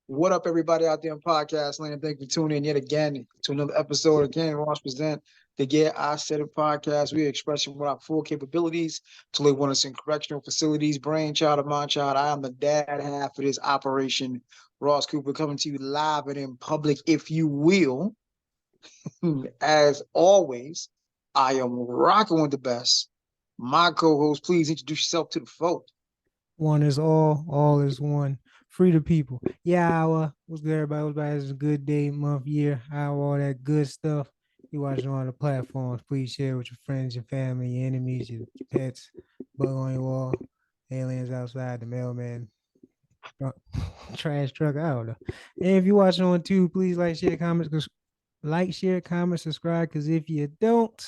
What up, everybody out there in podcast land? Thank you for tuning in yet again to another episode of Ken Ross Present the Get I Said It podcast. We are expressing what our full capabilities to live one us in correctional facilities, brainchild of my child. I am the dad half of this operation. Ross Cooper coming to you live and in public, if you will. As always, I am rocking with the best. My co-host, please introduce yourself to the folk. One is all is one. Free the people. Yeah, what's good, everybody? Everybody has a good day, month, year, hour, all that good stuff. You watching on the platforms. Please share with your friends, your family, your enemies, your pets, bug on your wall, aliens outside, the mailman, truck, trash truck. I don't know. And if you're watching on too, please like, share, comment, subscribe. Because if you don't,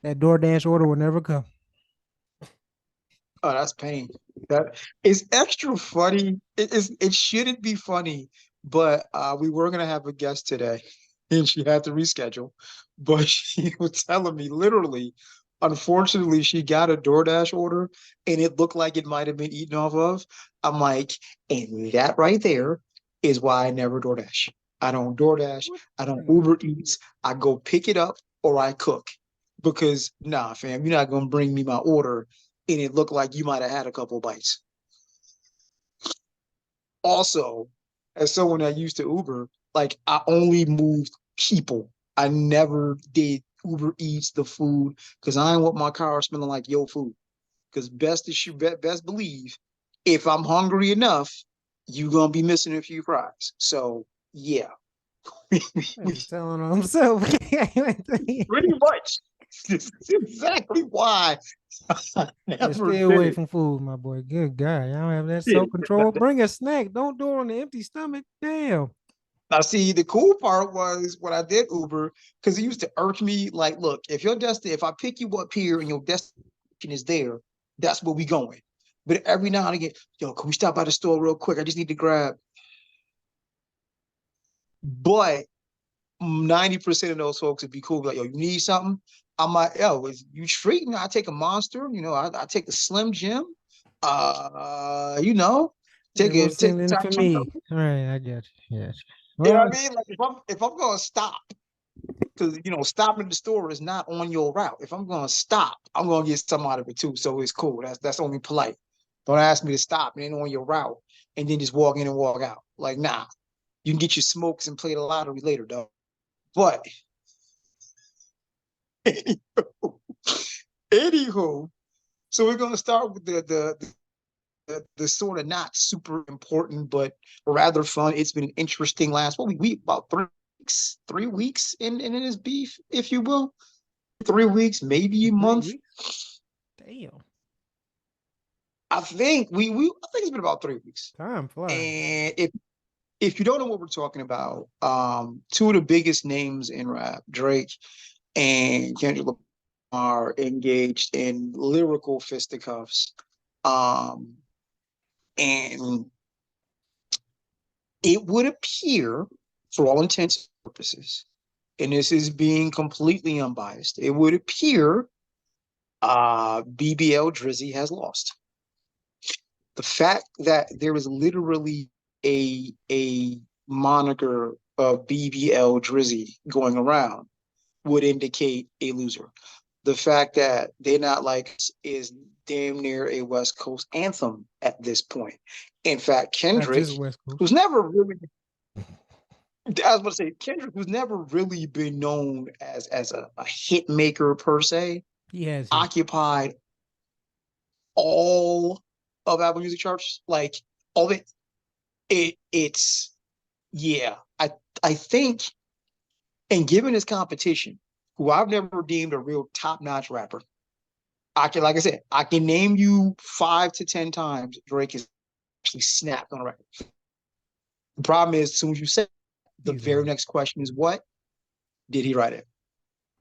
that DoorDash order will never come. Oh, that's pain. That is extra funny. It shouldn't be funny, but we were gonna have a guest today, and she had to reschedule. But she was telling me literally, unfortunately, she got a DoorDash order, and it looked like it might have been eaten off of. I'm like, and that right there is why I never DoorDash. I don't DoorDash. I don't Uber Eats. I go pick it up or I cook because nah, fam, you're not gonna bring me my order and it looked like you might have had a couple bites. Also, as someone that used to Uber, like I only moved people. I never did Uber Eats the food because I don't want my car smelling like your food. Because best believe, if I'm hungry enough, you gonna be missing a few fries. So yeah, He's telling on himself. pretty much. This is exactly why I Yeah, never stay did away it. from food, my boy. Good guy. Y'all have that Yeah, self control. Bring a snack. Don't do it on the empty stomach. Damn. now, see, the cool part was when I did Uber, because it used to irk me. Like, look, if I pick you up here and your destination is there, that's where we going. But every now and again, yo, can we stop by the store real quick? I just need to grab. But 90% of those folks would be cool. Like, yo, you need something? I'm like, yo, is you treating? I take a monster, I take a Slim Jim. You know, Yeah, a little take something the for time. me. All right, I get you. Yes. You know Well, what I mean? Like if I'm gonna stop. Because stopping at the store is not on your route. If I'm gonna stop, I'm gonna get some out of it too. So it's cool. That's only polite. Don't ask me to stop and ain't on your route and then just walk in and walk out. Like, nah. You can get your smokes and play the lottery later, though. But anywho, so we're gonna start with the sort of not super important but rather fun. It's been an interesting last we about 3 weeks, 3 weeks in this beef, if you will. 3 weeks, maybe a three month. weeks. Damn. I think it's been about 3 weeks. Time flies. And if you don't know what we're talking about, two of the biggest names in rap, Drake and Kendrick are engaged in lyrical fisticuffs. Um, and it would appear, for all intents and purposes, and this is being completely unbiased, it would appear BBL Drizzy has lost. The fact that there is literally a moniker of BBL Drizzy going around would indicate a loser. The fact that they're not like is damn near a West Coast anthem at this point. In fact, Not Kendrick, just West who's Coast. never really I was about to say Kendrick, who's never really been known as a hit maker per se, He has hits. occupied all of Apple Music charts. Like all of it's yeah. I think, and given his competition, who I've never deemed a real top-notch rapper, I can, like I said, I can name you 5 to 10 times Drake has actually snapped on a record. The problem is, as soon as you say, the He's very lying. next question is, what did he write it?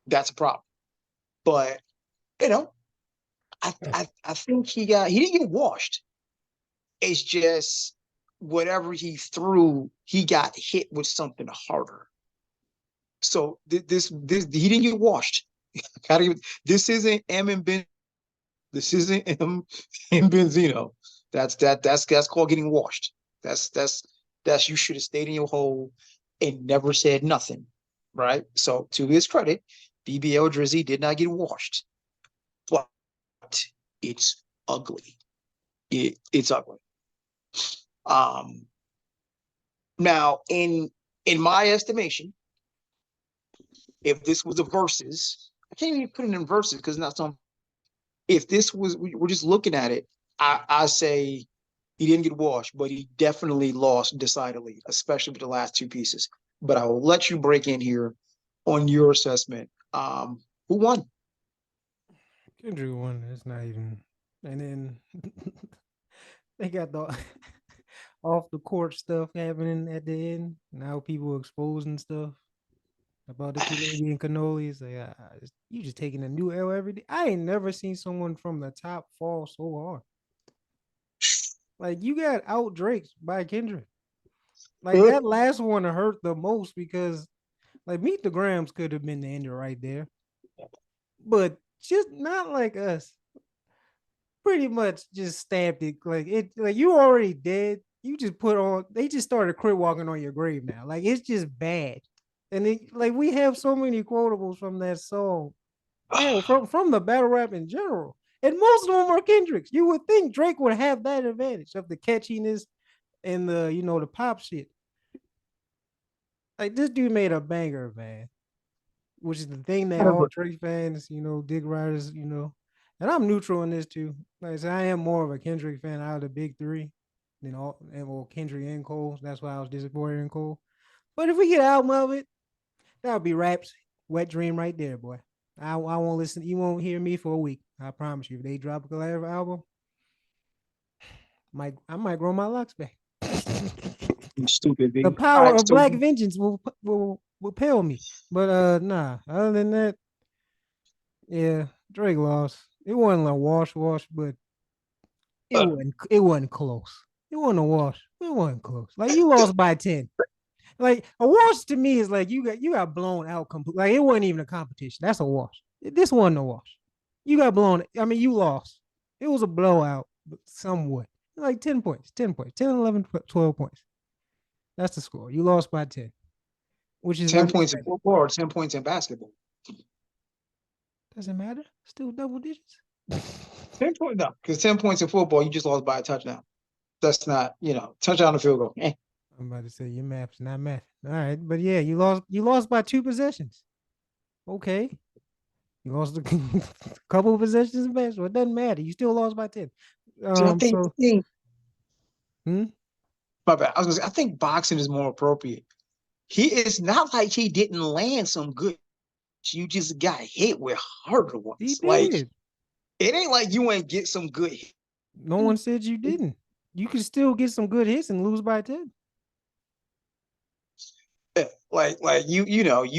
That's a problem. But you know, I think he didn't get washed. It's just whatever he threw, he got hit with something harder. So this he didn't get washed. This isn't M and Ben. This isn't M and Benzino. That's called getting washed. That's you should have stayed in your hole and never said nothing, right? So to his credit, BBL Drizzy did not get washed, but it's ugly. It's ugly. Um, Now in my estimation, if this was a versus, I can't even put it in verses because not some. If this was, we're just looking at it. I say he didn't get washed, but he definitely lost decidedly, especially with the last two pieces. But I will let you break in here on your assessment. Who won? Kendrick one. It's not even. And then they got the off the court stuff happening at the end. Now people exposing stuff about the Canadian cannolis. Like, you just taking a new L every day. I ain't never seen someone from the top fall so hard. Like you got out Drake by Kendrick. Like that last one hurt the most because like Meet the Grams could have been the ender right there, but just not like us. Pretty much just stabbed it. Like it, like you already dead. You just put on. They just started crit walking on your grave now. Like it's just bad. And like we have so many quotables from that song. Hell, from the battle rap in general. And most of them are Kendrick's. You would think Drake would have that advantage of the catchiness and the the pop shit. Like this dude made a banger, man. Which is the thing that all Drake fans, Dick Riders, and I'm neutral in this too. Like I said, I am more of a Kendrick fan out of the big three than all and well Kendrick and Cole. That's why I was disappointed in Cole. But if we get an album of it, that would be Raps Wet Dream right there, boy. I won't listen. You won't hear me for a week. I promise you. If they drop a collab album, I might grow my locks back. You stupid The B. All power right, of so black vengeance will pale me. But nah. Other than that, yeah, Drake lost. It wasn't a wash, but it wasn't close. It wasn't a wash. It wasn't close. Like you lost by 10. Like a wash to me is like you got blown out completely. Like it wasn't even a competition. That's a wash. This wasn't a wash. You got blown. I mean, you lost. It was a blowout, but somewhat. Like 10 points, 10 points, 10, 11, 12 points. That's the score. You lost by 10, which is 10 points in unexpected. football or 10 points in basketball. Doesn't matter. Still double digits. 10 points, no, because 10 points in football, you just lost by a touchdown. That's not, touchdown and field goal. I'm about to say your math's not math. All right, but yeah, you lost by 2 possessions. Okay. You lost a couple of possessions in basketball. It doesn't matter. You still lost by 10. See, So hmm? my bad. I think boxing is more appropriate. It's not like he didn't land some good. You just got hit with harder He ones. Like did. it ain't like you ain't get some good. No one said you didn't. You could still get some good hits and lose by 10. Like you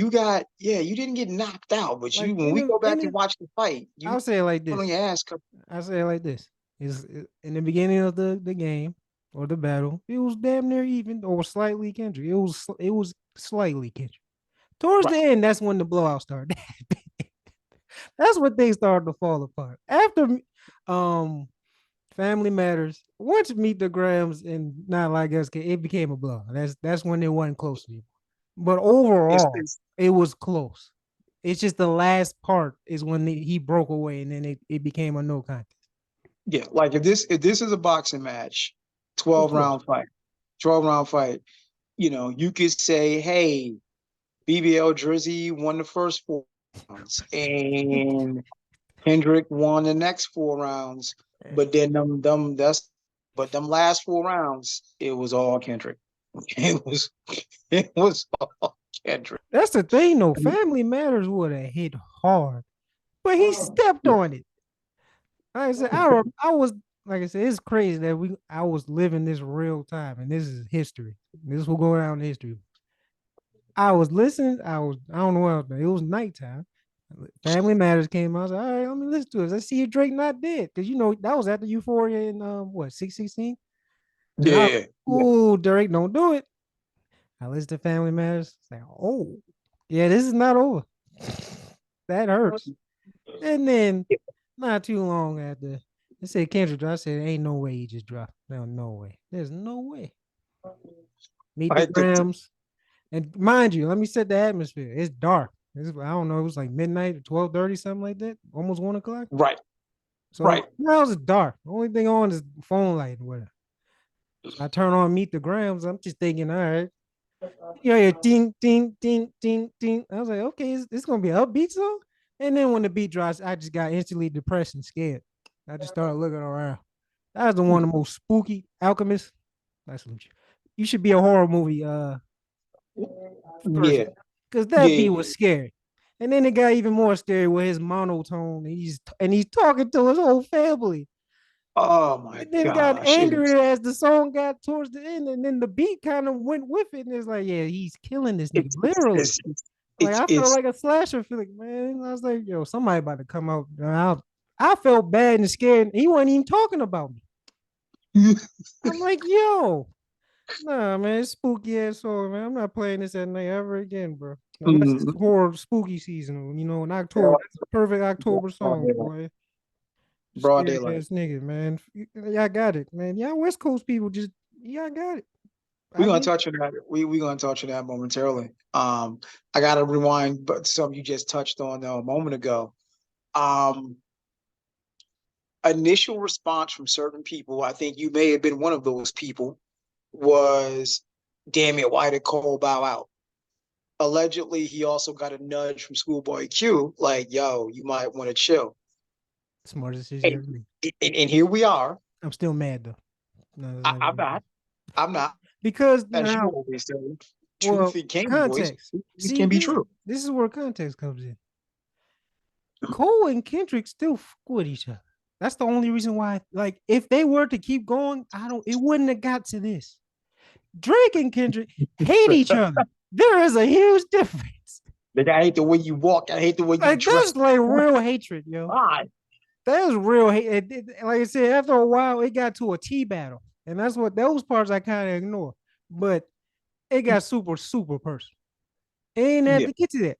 got you didn't get knocked out, but Like when we go back and watch the fight, you I'll say it like on this. your ass. I'll say it like this. Is in the beginning of the game or the battle, it was damn near even or slightly Kendrick. It was slightly Kendrick. Towards the Right. end, that's when the blowout started. That's when things started to fall apart. After um Family Matters, once Meet the Grams and Not Like Us, it became a blowout. That's when it wasn't close to you. But It's, overall, it's it was close. It's just the last part is when he broke away and then it became a no contest. yeah, like if this is a boxing match, Of 12 course. round fight, 12 round fight, you could say, hey, BBL Drizzy won the first 4 rounds, and Kendrick won the next 4 rounds. But then them last 4 rounds, it was all Kendrick. It was it was all Kendrick. That's the thing, though. Family Matters would have hit hard, but he stepped Yeah. on it. Like I said, I was like I said, it's crazy that I was living this real time, and this is history. This will go down in history. I was listening. I don't know what else, but it was nighttime. Family Matters came out. I was like, all right, let me listen to it. Let's see if Drake not dead. Because that was after Euphoria in 616. And I Yeah, yeah. oh, Drake, don't do it. I listened to Family Matters. It's like, oh, yeah, this is not over. That hurts. And then not too long after, They said Kendrick dropped. I said, ain't no way he just dropped. No way. There's no way. Meet the I think Grams. And mind you, let me set the atmosphere. It's dark. I don't know. It was like midnight, 12:30, something like that. Almost 1 o'clock. right, So right. now it's dark. The only thing on is phone light and whatever. So I turn on Meet the Grams. I'm just thinking, all right. Yeah, ding, ding, ding, ding, ding. I was like, okay, it's gonna be an upbeat song. And then when the beat drops, I just got instantly depressed and scared. I just started looking around. That was the one of the most spooky Alchemist. That's some, you should be a horror movie person Yeah, because that yeah. beat was scary. And then it got even more scary with his monotone. And he's talking to his whole family. Oh my And then it got gosh, it was. angrier as the song got towards the end, and then the beat kind of went with it. And it's like, yeah, he's killing this nigga, It's it's literally. it's it's Like it's, I felt it's like a slasher feeling, man. I was like, yo, somebody about to come out. I felt bad and scared. He wasn't even talking about me. I'm like, yo, nah, man, it's spooky ass song, man. I'm not playing this at night ever again, bro. Unless it's mm, horror spooky season, in October. That's a perfect October broad song, daylight. boy. Broad Scary daylight. ass nigga, man. Y'all got it, man. Y'all West Coast people just y'all got it. We're I gonna get it. touch on that. We're gonna touch on that momentarily. I gotta rewind, but something you just touched on though a moment ago. Um, Initial response from certain people, I think you may have been one of those people, was, "Damn it, why did Cole bow out?" Allegedly, he also got a nudge from Schoolboy Q, like, "Yo, you might want to chill." Smartest decision And, ever made. and here we are. I'm still mad though. No, that's I, not I'm gonna not. I'm not. because As you now, always say, truth well, in Cane Boys, context. it See, can be this true. this is where context comes in. Cole and Kendrick still fuck with each other. That's the only reason why. Like, if they were to keep going, I don't. It wouldn't have got to this. Drake and Kendrick hate each other. There is a huge difference. Like, I hate the way you walk. I hate the way you Like, dress. that's like real hatred, yo. God. That was real hate. Like I said, after a while, it got to a tea battle, and that's what those parts I kind of ignore. But it got super, super personal. It ain't had Yeah. to get to that.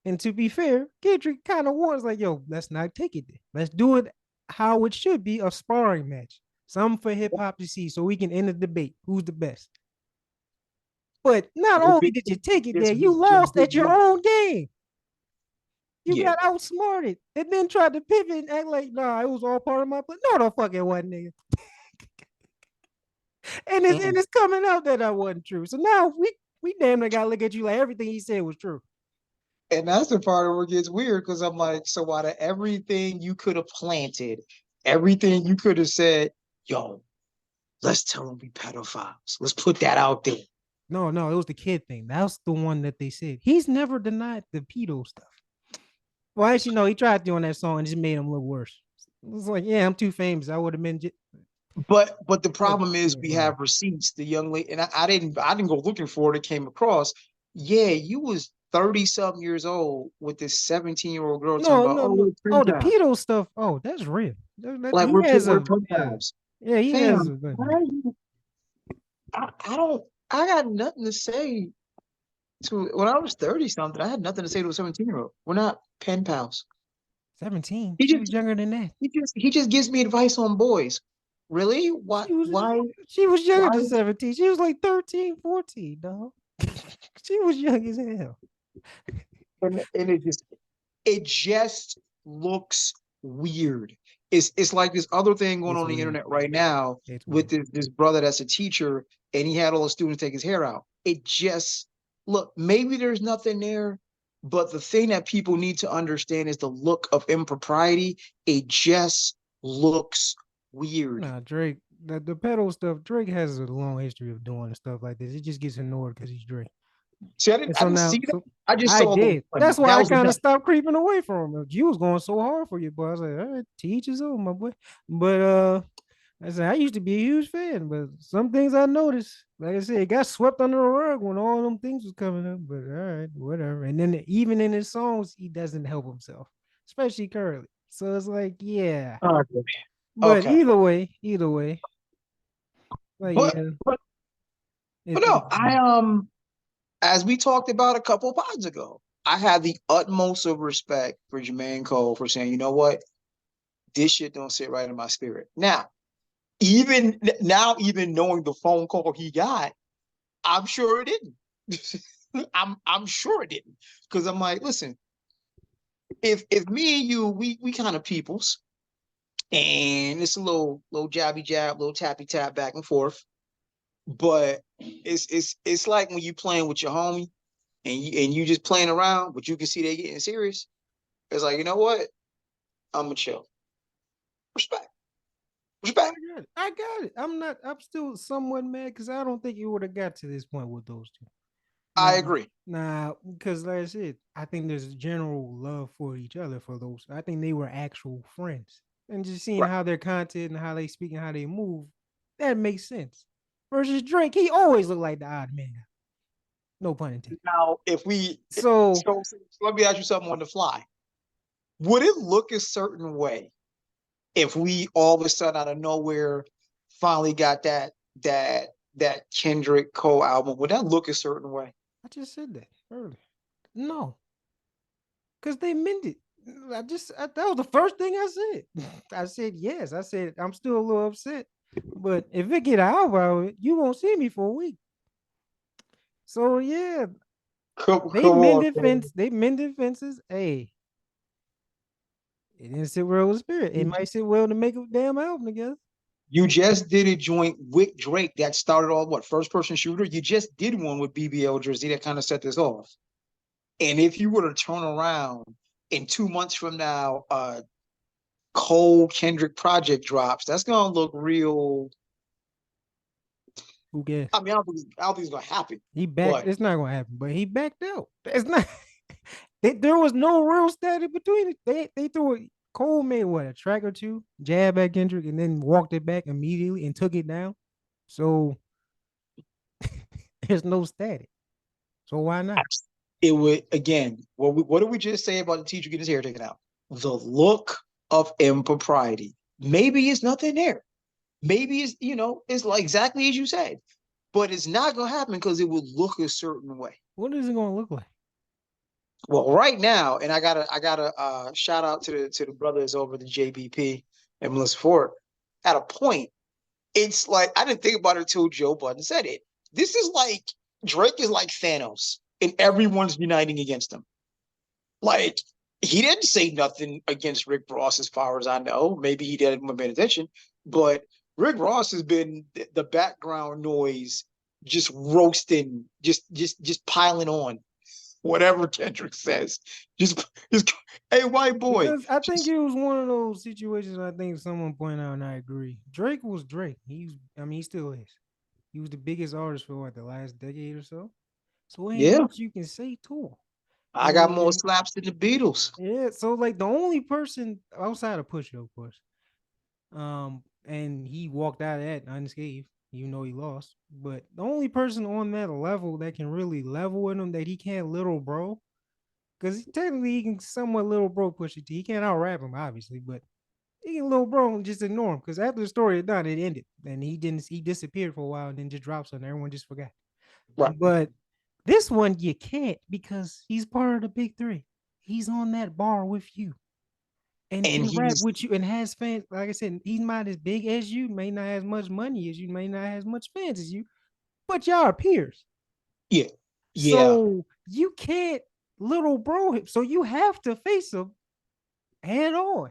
And to be fair, Kendrick kind of was like, yo, let's not take it there. Let's do it how it should be, a sparring match. Something for hip hop to see so we can end the debate. Who's the best? But not only did you take it there, you lost at your own game. You Yeah. got outsmarted and then tried to pivot and act like, nah, it was all part of my plan. No, the fuck it wasn't, nigga. And it's coming out that I wasn't true. So now we damn near gotta look at you like everything he said was true. And that's the part where it gets weird because I'm like, so out of everything you could have planted, everything you could have said, "Yo, let's tell them we pedophiles. Let's put that out there." No, it was the kid thing. That's the one that they said. He's never denied the pedo stuff. Well, actually, no, he tried doing that song and just made him look worse. It was like, yeah, I'm too famous. I would have been. But the But problem is yeah, we whatever. have receipts. The young lady, and I didn't go looking for it. It came across. Yeah, you was 30 something years old with this 17-year-old girl talking No, about, no, "Oh, no. we're pen Oh, the pals." pedo stuff. Oh, that's real. Like He has we're a pen yeah, pals. yeah. He has Fam, a. why you, I don't I got nothing to say to when I was 30 something, I had nothing to say to a 17-year-old. We're not pen pals. 17. He She was just younger than that. he just gives me advice on boys. Really? She was Why she was younger why than 17. She was like 13, 14, dog. She was young as hell. and it just looks weird. It's like this other thing going It's on the weird. internet right now It's with weird. this brother that's a teacher and he had all the students take his hair out. It just look, maybe there's nothing there, but the thing that people need to understand is the look of impropriety. It just looks weird. Nah, Drake, the pedal stuff, Drake has a long history of doing stuff like this. It just gets ignored because he's Drake. See, And I so didn't now, see that. so I just I saw the did. one. That's why That I was the kind of best. stopped creeping away from him. You was going so hard for you, boy. I was like, all right, teach his own, my boy. But I said I used to be a huge fan, but some things I noticed, like I said, it got swept under the rug when all them things was coming up. But all right, whatever. And then even in his songs, he doesn't help himself, especially currently. So it's like, yeah. Okay. But Okay. either way, like But yeah, but but it no, as we talked about a couple pods ago, I have the utmost of respect for Jermaine Cole for saying, you know what, this shit don't sit right in my spirit. Even knowing the phone call he got, I'm sure it didn't. I'm sure it didn't. Because I'm like, listen, if me and you, we kind of peoples, and it's a little jabby jab, little tappy tap back and forth. But it's like when you playing with your homie and you just playing around, but you can see they getting serious. It's like, you know what? I'm gonna chill. Respect. I Respect. got it. I got it. I'm not. I'm still somewhat mad because I don't think you would have got to this point with those two. I Nah, agree. nah. Because like I said, I think there's a general love for each other for those. I think they were actual friends, and just seeing Right. how their content and how they speak and how they move, that makes sense. Versus Drake, he always looked like the odd man. No pun intended. Now, if we So so let me ask you something on the fly. Would it look a certain way if we all of a sudden out of nowhere finally got that Kendrick Cole album? Would that look a certain way? I just said that earlier. No, because they meant it. That was the first thing I said. I said yes. I said I'm still a little upset, but if it get out about it, you won't see me for a week. So yeah, they Come on, mended man. fence. They mended fences. Hey, it didn't sit well with spirit. It might sit well to make a damn album together. You just did a joint with Drake that started all what first person shooter. You just did one with BBL Jersey that kind of set this off. And if you were to turn around in 2 months from now, Cole Kendrick project drops, that's gonna look real. Who cares? I don't think it's gonna happen. He backed. But It's not gonna happen. But he backed out. It's not. There was no real static between it. They threw it. Cole made what a track or two, jab at Kendrick, and then walked it back immediately and took it down. So there's no static. So why not? it would again. What did we just say about the teacher getting his hair taken out? The look of impropriety. Maybe it's nothing there. Maybe it's like exactly as you said, but it's not gonna happen because it would look a certain way. What is it gonna look like? Well, right now, and I gotta shout out to the brothers over the JBP and Melissa Ford. At a point, it's like I didn't think about it until Joe Budden said it. This is like Drake is like Thanos, and everyone's uniting against him. Like he didn't say nothing against Rick Ross, as far as I know. Maybe he didn't pay attention, but Rick Ross has been the background noise, just roasting, just piling on whatever Kendrick says. Just hey, white boy. Because I think Just it was one of those situations. I think someone pointed out, and I agree. Drake was Drake. I mean, he still is. He was the biggest artist for what the last decade or so. So ain't yeah, much you can say to him. I got more And slaps than the Beatles. yeah, so like the only person outside of Pusha, of course, and he walked out of that unscathed. You know he lost, but the only person on that level that can really level with him that he can't little bro, because technically he can somewhat little bro Pusha T. He can't out rap him obviously, but he can little bro and just ignore him because after the story is done, it ended and he disappeared for a while and then just dropped something. Everyone just forgot. Right. But this one you can't because he's part of the big three. He's on that bar with you and And can rap he's with you and has fans. Like I said, he's not as big as you, may not have as much money as you, may not have as much fans as you, but y'all are peers. yeah, yeah. So you can't little bro him. So you have to face him head on.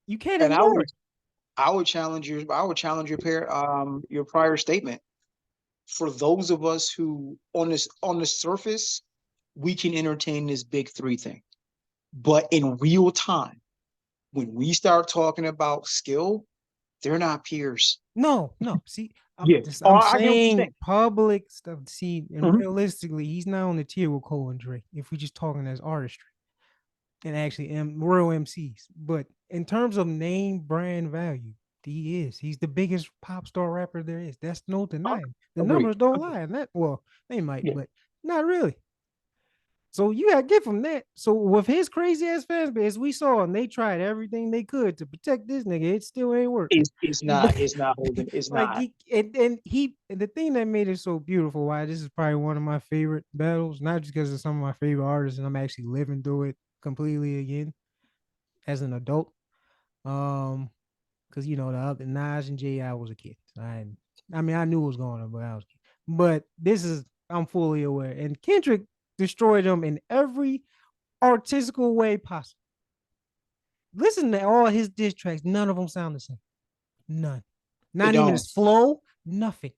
You can't And ignore it. I would challenge your prior statement. For those of us who on the surface, we can entertain this big three thing. But in real time, when we start talking about skill, they're not peers. No, no. See, Yeah. Oh, I'm I get what you're saying saying. public stuff. See, and Mhm. realistically, he's not on the tier with Cole and Drake. If we just talking as artistry and actually real MCs, but in terms of name brand value, he is. He's the biggest pop star rapper there is. That's no denying. The Agreed. numbers don't lie. And that well, they might, Yeah. but not really. So you gotta get from that. So with his crazy ass fans base, we saw and they tried everything they could to protect this nigga. It still ain't work. It's But not it's not holding it's like not. and the thing that made it so beautiful, why this is probably one of my favorite battles, not just because of some of my favorite artists and I'm actually living through it completely again as an adult. Um, because the other Nas and Jay, I was a kid. I mean, I knew what was going on, but I was a kid. But this is I'm fully aware. And Kendrick destroyed them in every artistical way possible. Listen to all his diss tracks, none of them sound the same. None. They Not even don't. his flow, nothing.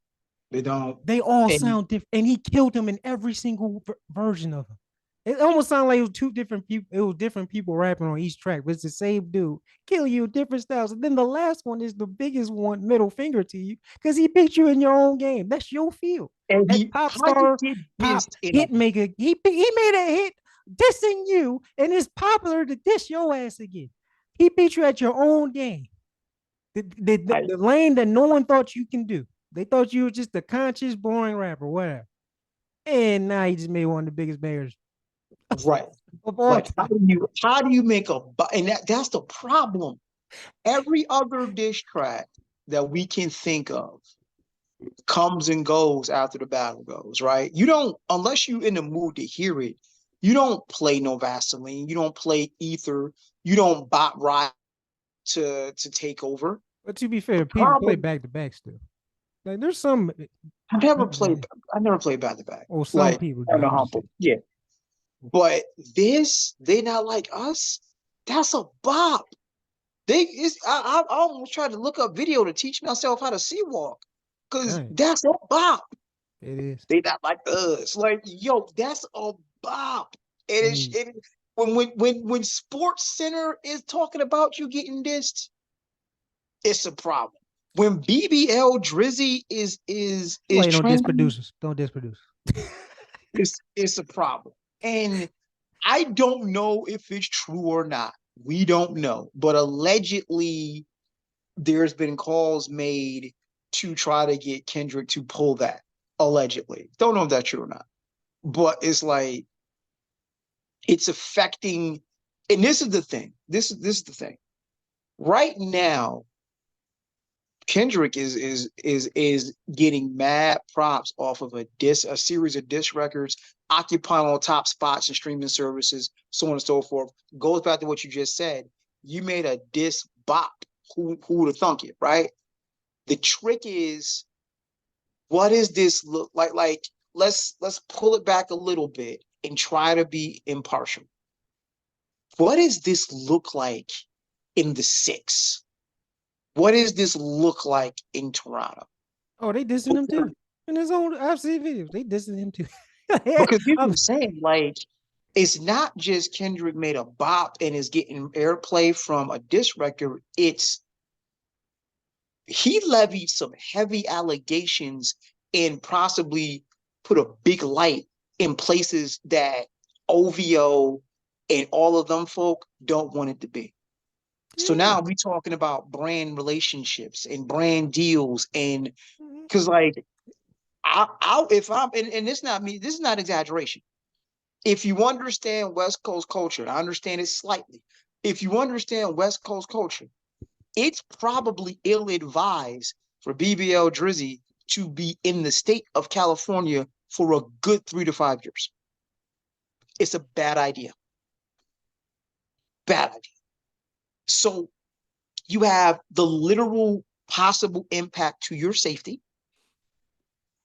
They don't. They all And sound different, and he killed them in every single version of them. It almost sounded like it was two different people. It was different people rapping on each track, but it's the same dude. Kill you, different styles. And then the last one is the biggest one, middle finger to you, because he picked you in your own game. That's your field. and At he pop how you star, get pop this in a hit maker, he made a hit dissing you, and it's popular to diss your ass again. He beat you at your own game. The lane that no one thought you can do. They thought you were just a conscious, boring rapper, whatever. And now he just made one of the biggest bangers right. of all Like time. how do you make and that's the problem. Every other diss track that we can think of comes and goes after the battle goes, right? You don't, unless you in the mood to hear it, you don't play no Vaseline, you don't play Ether, you don't bot ride to take over. But to be The fair, people play problem, back to back still. Like there's some, I never played, I never played back to back, or some like people do. on the I'm just saying. humble, yeah. But this, they not like us. That's a bop. I almost tried to look up video to teach myself how to sea walk, cause Dang, that's a bop. it is. They not like us. Like, yo, that's a bop. And And when Sports Center is talking about you getting dissed, it's a problem. When BBL Drizzy is why you don't diss trending, producers? Don't diss producers. it's a problem. And I don't know if it's true or not. We don't know. But allegedly, there's been calls made to try to get Kendrick to pull that. Allegedly. Don't know if that's true or not. But it's like it's affecting, and this is the thing. This is the thing. Right now, Kendrick is getting mad props off of a series of diss records, occupying all top spots and streaming services, so on and so forth. Goes back to what you just said. You made a diss bop. Who would have thunk it, right? The trick is, what does this look like? Like, let's pull it back a little bit and try to be impartial. What does this look like in the six? What does this look like in Toronto? Oh, they dissing him too. In his own, I've seen videos. They dissing him too. Because people I'm, are saying, like, it's not just Kendrick made a bop and is getting airplay from a diss record. It's he levied some heavy allegations and possibly put a big light in places that OVO and all of them folk don't want it to be. So yeah. now we talking about brand relationships and brand deals, and Mhm. because like I if I'm and this not me, this is not exaggeration. If you understand West Coast culture, I understand it slightly. If you understand West Coast culture, it's probably ill-advised for BBL Drizzy to be in the state of California for a good 3 to 5 years. It's a bad idea. Bad idea. So you have the literal possible impact to your safety.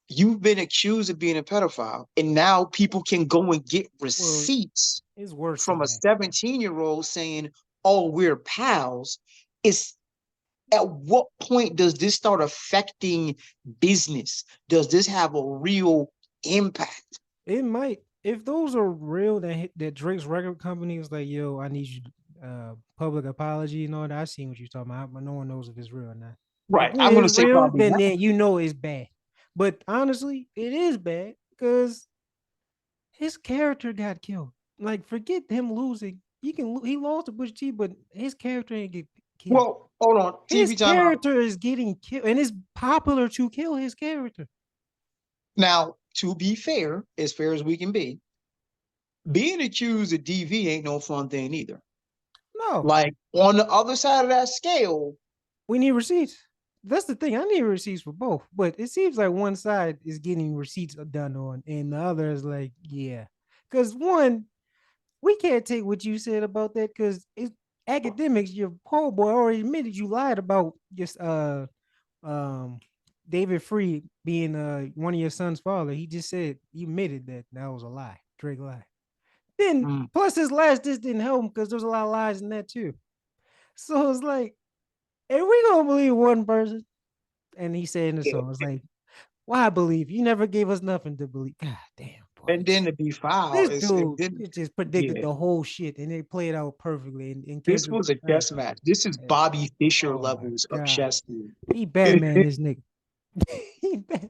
You've been accused of being a pedophile, and now people can go and get Well, receipts it's worse from than a that. 17-year-old saying, oh, we're pals. It's at what point does this start affecting business? Does this have a real impact? It might, if those are real, that Drake's record company is like, yo, I need you public apology and all that. I seen what you're talking about, but no one knows if it's real or not. If Right. it I'm going to is say real, probably then not. you know it's bad. But honestly, it is bad because his character got killed. Like, forget him losing. He lost to Bush T, but his character ain't get killed. Well, hold on. His TV timeout. character is getting killed, and it's popular to kill his character. Now, to be fair as we can be, being accused of DV ain't no fun thing either. No, Like on the other side of that scale, we need receipts. That's the thing. I need receipts for both, but it seems like one side is getting receipts done on, and the other is like, yeah, because one, we can't take what you said about that because academics, your homeboy already admitted you lied about just um David Free being one of your son's father. He just said he admitted that that was a lie, Drake lie. Then Mm. plus his last just didn't help him because there's a lot of lies in that too. So it's like, are we gonna believe one person? And he said in the Yeah. song, it's like, why believe? You never gave us nothing to believe. God damn, boy. And then to be foul This is and dude then it just predicted yeah. the whole shit and they played out perfectly. And This Kendrick, was a chess match. This is Bobby Fischer oh my levels of god, chess dude. he Batman this nigga. he Batman.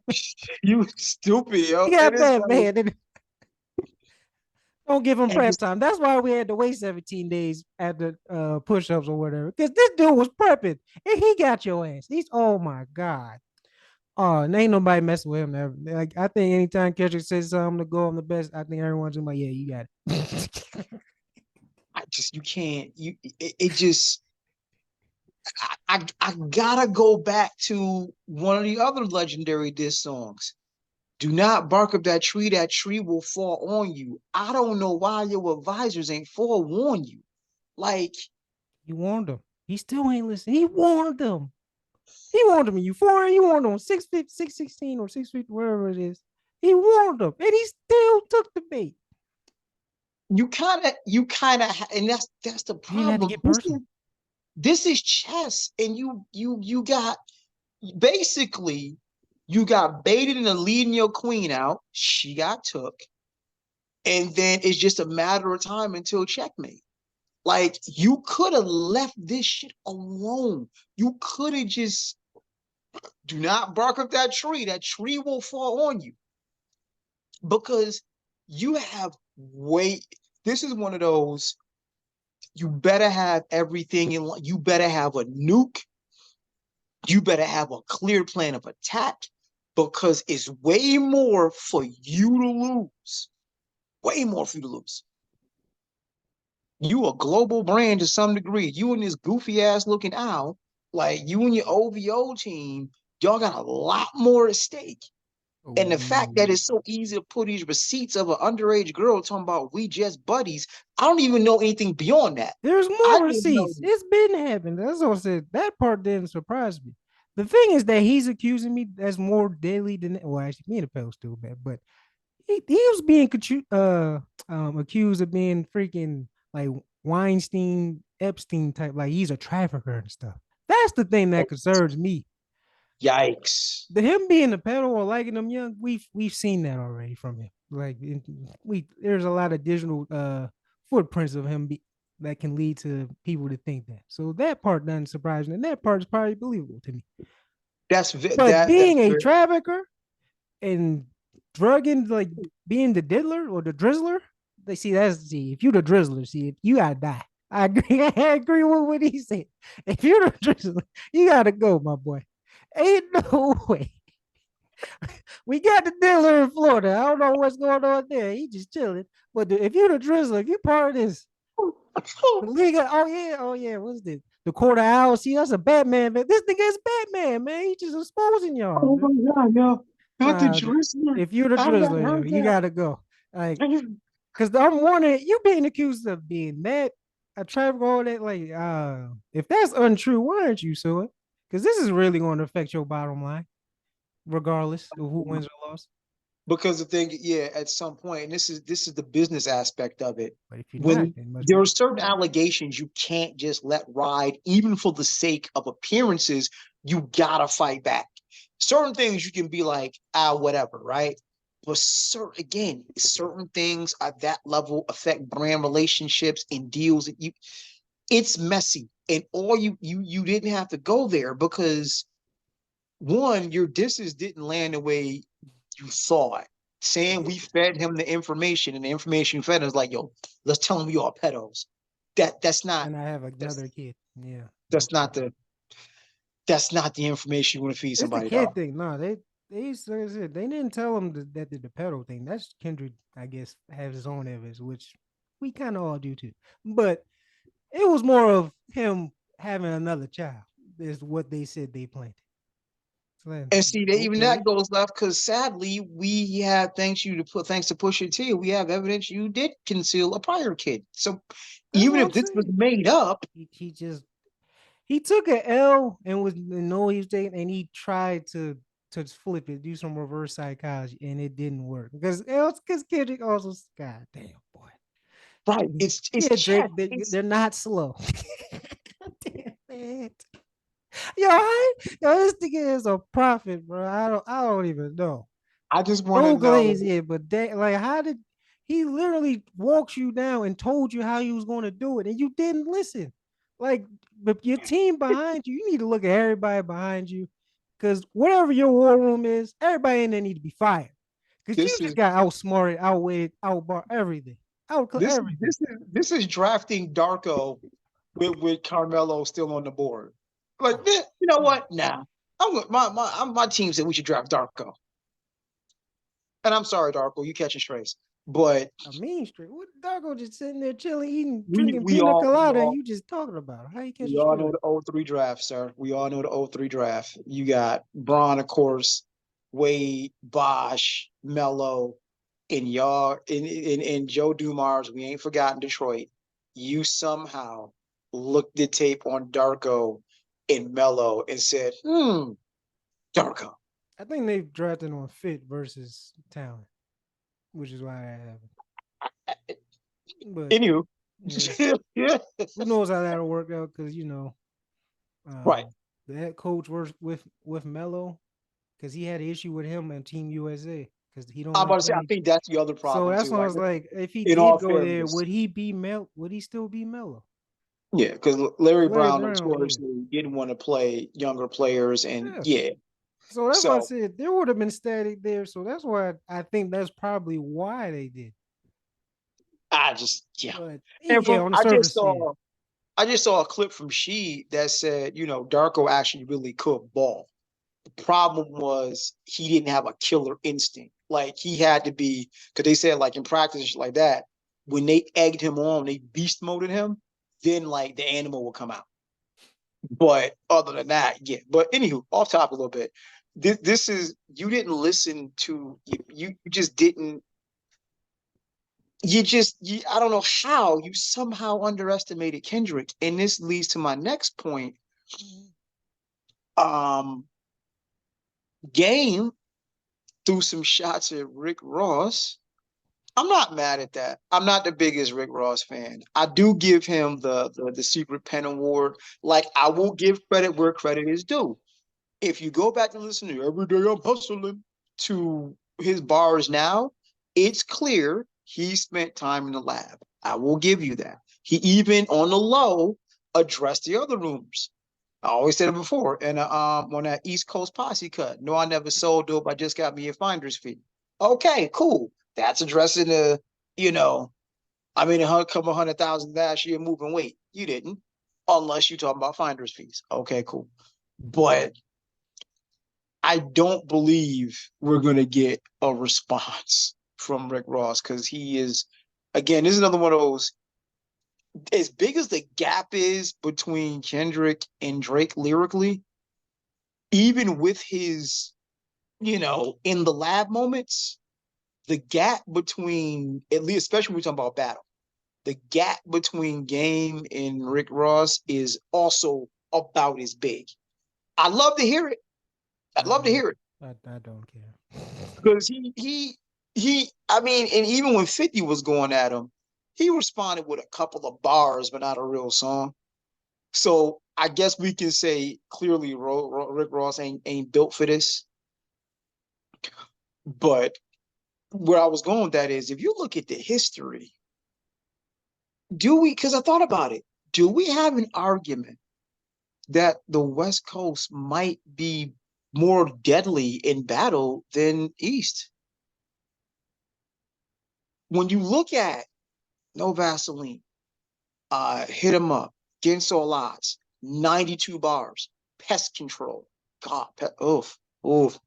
You stupid, He yo. It got is like Batman. And don't give him and prep time. That's why we had to wait 17 days at the push-ups or whatever. Because this dude was prepping and he got your ass. He's oh my god. Oh, and ain't nobody messing with him ever. Like I think anytime Kendrick says something to go on the best, I think everyone's like, yeah, you got it. I just you can't it just I gotta go back to one of the other legendary diss songs. Do not bark up that tree will fall on you. I don't know why your advisors ain't forewarn you. Like, He warned him. He still ain't listening. He warned them. He warned him. You four, he warned him 6'5", 6'16", or 6 feet, whatever it is. He warned him. And he still took the bait. and that's the He didn't have to problem. get personal. This is chess, and you got basically you got baited into leading your queen out. She got took, and then it's just a matter of time until checkmate. Like you could have left this shit alone. You could have just do not bark up that tree. That tree will fall on you because you have way. This is one of those. You better have everything in. You better have a nuke. You better have a clear plan of attack because it's way more for you to lose. Way more for you to lose. You a global brand to some degree. You and this goofy ass looking owl, like you and your OVO team, y'all got a lot more at stake. And the fact Oh. that it's so easy to put these receipts of an underage girl talking about we just buddies, I don't even know anything beyond that. There's I more didn't know. receipts. It's been happening. That's what I said. That part didn't surprise me. The thing is that he's accusing me that's more deadly than well, actually, me and the pedal still bad, but he was being accused of being freaking like Weinstein, Epstein type, like he's a trafficker and stuff. That's the thing that concerns me. Yikes. The him being a pedo or liking him young, we've seen that already from him. Like we there's a lot of digital footprints of him that can lead to people to think that. So that part doesn't surprise me, and that part is probably believable to me. But That's being a very trafficker and drugging, like being the diddler or the drizzler, they see that's see if you the drizzler, see if you gotta die. I agree. I agree with what he said. If you're the drizzler, you gotta go, my boy. Ain't no way. We got the dealer in Florida. I don't know what's going on there. He just chilling. But if you're the drizzler, if you're part of this, the league, oh yeah, what's this? The quarter hour. See, that's a Batman. Man. This nigga is Batman, man. He just exposing y'all, oh man. my god, yo. Not the Nah, drizzler. if you're the I never drizzler, yo, heard you that. gotta go. Like, cause I'm wondering, you being accused of being that a traffic all that. Like, if that's untrue, why aren't you suing? Because this is really going to affect your bottom line, regardless of who wins or loses. Because the thing, yeah, at some point, and this is the business aspect of it. But if you're not, When then must there be. are certain allegations you can't just let ride, even for the sake of appearances, you gotta fight back. Certain things you can be like, whatever, right? But certain things at that level affect brand relationships and deals that it's messy. And all you didn't have to go there because one, your disses didn't land the way you saw it. Saying we fed him the information and the information you fed him is like, yo, let's tell him we are pedos. That's not And I have that's another kid. Yeah, that's that's not the information you want to feed it's the somebody, dog. kid thing. No, they said they didn't tell him that the pedal thing. That's Kendrick, I guess, has his own evidence, which we kind of all do too. But it was more of him having another child. Is what they said they planted. And see, that even Okay. that goes left because sadly, we have thanks to Pusha T, we have evidence you did conceal a prior kid. So That's even what if I'm this was saying. made up, He just he took an L and was know he was taking, and he tried to flip it, do some reverse psychology, and it didn't work because else because Kendrick also, god damn boy, right? It's yeah, chess. Drake, they're not slow. Damn it. Yo, yo, this nigga is a prophet, bro. I don't even know. I just want to No glaze, know. yeah, but like, how did he literally walks you down and told you how he was going to do it, and you didn't listen? Like, but your team behind you, you need to look at everybody behind you, because whatever your war room is, everybody in there need to be fired, because you This just is got outsmarted, outweighed, outbar everything, out this is everything. this is drafting Darko with Carmelo still on the board. Like, Oh, man, you know oh. what? Nah, my team said we should draft Darko, and I'm sorry, Darko, you catching strays, but A mean street. What Darko just sitting there chilling, eating, we drinking we pina all we colada, and all you just talking about it. How you catch we a all know stray? the '03 draft, sir. We all know the '03 draft. You got Braun, of course, Wade, Bosh, Melo, and y'all, and Joe Dumars. We ain't forgotten Detroit. You somehow looked the tape on Darko and Melo and said, Darko. I think they've drafted on fit versus talent, which is why that happened. But Anywho, yeah, yeah, who knows how that'll work out? Because right. the head coach works with Melo because he had an issue with him and Team USA because he don't I'm want about to to say, I play. think that's the other So problem that's too. why I Like, was like, if he in all did go there, fairness, Would he still be Melo? yeah, because Larry Larry Brown Brown, yeah, notoriously didn't want to play younger players, and yeah. yeah, So that's why I so said there would have been static there. So that's why I think that's probably why they did. I just yeah. But And yeah, from on the surface, yeah. I just saw a clip from She that said, Darko actually really could ball. The problem was he didn't have a killer instinct. Like he had to be, because they said like in practice like that, when they egged him on, they beast moded him, then like the animal will come out. But other than that, yeah. But anywho, off topic a little bit. This is you didn't listen to you just didn't I don't know how you somehow underestimated Kendrick. And this leads to my next point. Um Game threw some shots at Rick Ross. I'm not mad at that. I'm not the biggest Rick Ross fan. I do give him the secret pen award. Like I will give credit where credit is due. If you go back and listen to Every Day I'm Hustling to his bars now, it's clear he spent time in the lab. I will give you that. He even on the low addressed the other rumors. I always said it before. And on that East Coast posse cut, no, I never sold dope. I just got me a finder's fee. Okay, cool. That's addressing you know, I mean, a couple 100,000 last year moving weight. You didn't, unless you talking about finder's fees. Okay, cool. But I don't believe we're going to get a response from Rick Ross because he is, again, this is another one of those. As big as the gap is between Kendrick and Drake lyrically, even with his, in the lab moments, the gap between, at least, especially when we talk about battle, the gap between Game and Rick Ross is also about as big. I love to hear it. I'd love to hear it. I don't care. Because he I mean, and even when 50 was going at him, he responded with a couple of bars, but not a real song. So I guess we can say clearly Rick Ross ain't built for this. But where I was going with that is if you look at the history, do we, because I thought about it, do we have an argument that the West Coast might be more deadly in battle than East? When you look at No Vaseline, Hit 'em Up, Against All Odds, 92 bars, Pest Control. God, oof, oof.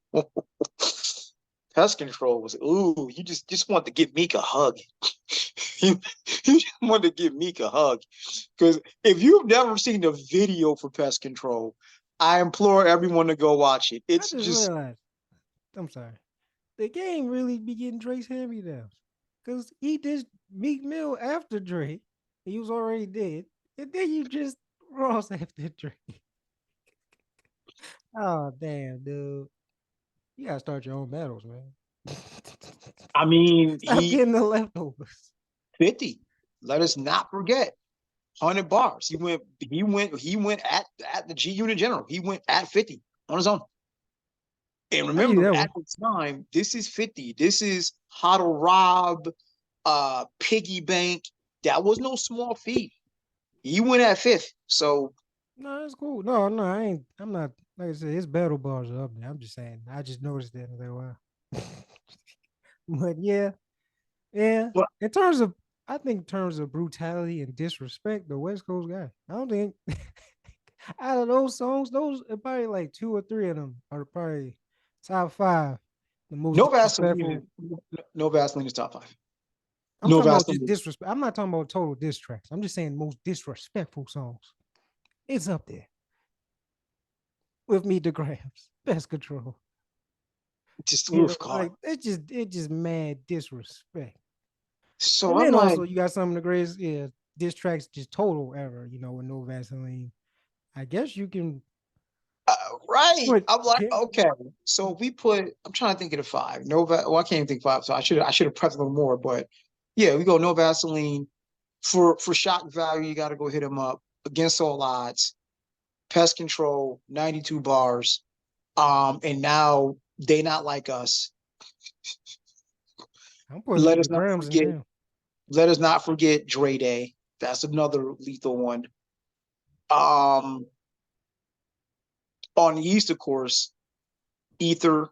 Pest Control was, ooh, you just want to give Meek a hug. you, you just want to give Meek a hug. Because if you've never seen the video for Pest Control, I implore everyone to go watch it. I It's just just, realized. I'm sorry. The game really be getting Drake's hand me downs because he did Meek Mill after Drake. He was already dead, and then you just Ross after Drake. Oh damn, dude! You gotta start your own battles, man. I mean, Stop getting the leftovers. 50. Let us not forget 100 bars. He went at the G Unit General. He went at 50 on his own. And I knew remember, that at one. the time, this is 50. This is how to rob, piggy bank. That was no small feat. He went at fifth. So No, that's cool. No, no, I ain't. I'm not. Like I said, his battle bars are up there. I'm just saying. I just noticed that. I was like, wow. But yeah, yeah. but In terms of, I think in terms of brutality and disrespect, the West Coast guy. I don't think out of those songs, those probably like two or three of them are probably top five. The most no Vaseline, disrespectful. no Vaseline is top five. I'm No talking about just Vaseline. disrespect. I'm not talking about total diss tracks. I'm just saying most disrespectful songs. It's up there with me, the grams, best control. Just You know, oof, God. like it just mad disrespect. So And I'm then like, also you got some of the greatest diss tracks just total ever, with no Vaseline. I guess you can uh, right. put I'm like, okay. So if we put, I'm trying to think of the five. Well, I can't even think five. So I should have prepped a little more. But yeah, we go no Vaseline for shock value. You got to go hit him up against all odds. Pest control, 92 bars. And now they not like us. I'm putting Let the us not grams in forget. there. Let us not forget Dre Day. That's another lethal one. Um, on the East, of course, Ether,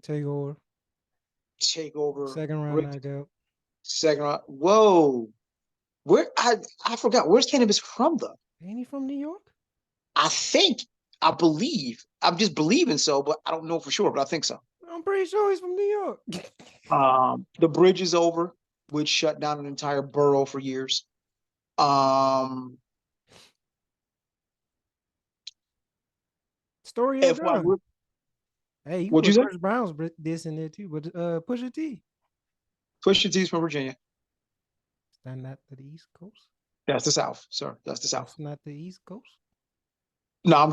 Take over. Takeover, Second round Rick, knockout. second round. Whoa, I forgot. Where's Cannabis from though? Ain't he from New York? I think I believe. I'm just believing so, but I don't know for sure. But I think so. I'm pretty sure he's from New York. The bridge is over, which shut down an entire borough for years. Um, Story of FY, Gun. Hey, you can what you put say? Chris Brown's this in there too, but Pusha T. Pusha T's from Virginia. Is that not the East Coast? That's the South, sir. That's the South. That's not the East Coast. No, I'm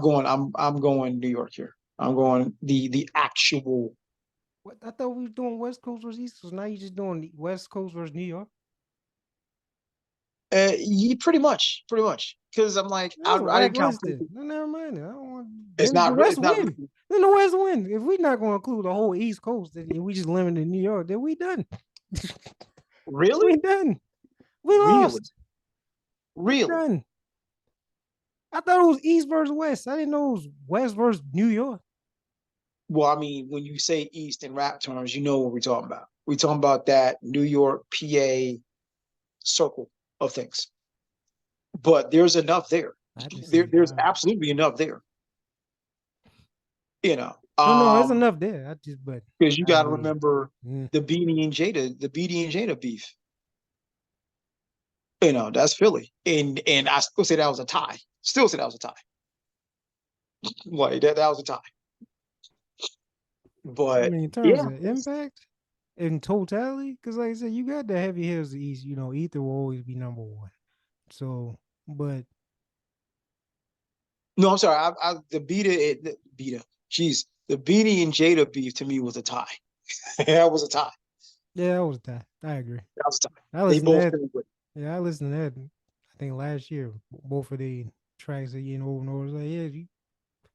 going New York here. I'm going the actual. What I thought we were doing West Coast versus East Coast. Now you just doing the West Coast versus New York. Pretty much. Because I'm like, That's a I whack didn't count. list. Then. No, never mind. I don't want. It's Then the not. West It's not win. really. Then the West win. If we're not going to include the whole East Coast, then we just limit to New York. Then we done. Really, We done. We really, lost. We really. done. I thought it was East versus West. I didn't know it was West versus New York. Well, I mean, when you say East in rap terms, you know what we're talking about. We're talking about that New York, PA circle of things. But there's enough there. I just There, see. there's absolutely enough there. You know, No, no, there's enough there. I just, but because you I got to mean, remember mm, the BD and Jada beef. That's Philly, and I still say that was a tie. Still say that was a tie. Like that was a tie. I But mean, in terms yeah, of impact in totality, because like I said, you got the heavy hitters of the East. Ether will always be number one. So, but no, I'm sorry. The jeez, the BD and Jada beef to me was a tie. That was a tie. yeah, that was that. I agree. That was a tie. I They listened to both that. came with. Yeah, I listened to that. I think last year, both of the tracks that over and over. It's like, yeah,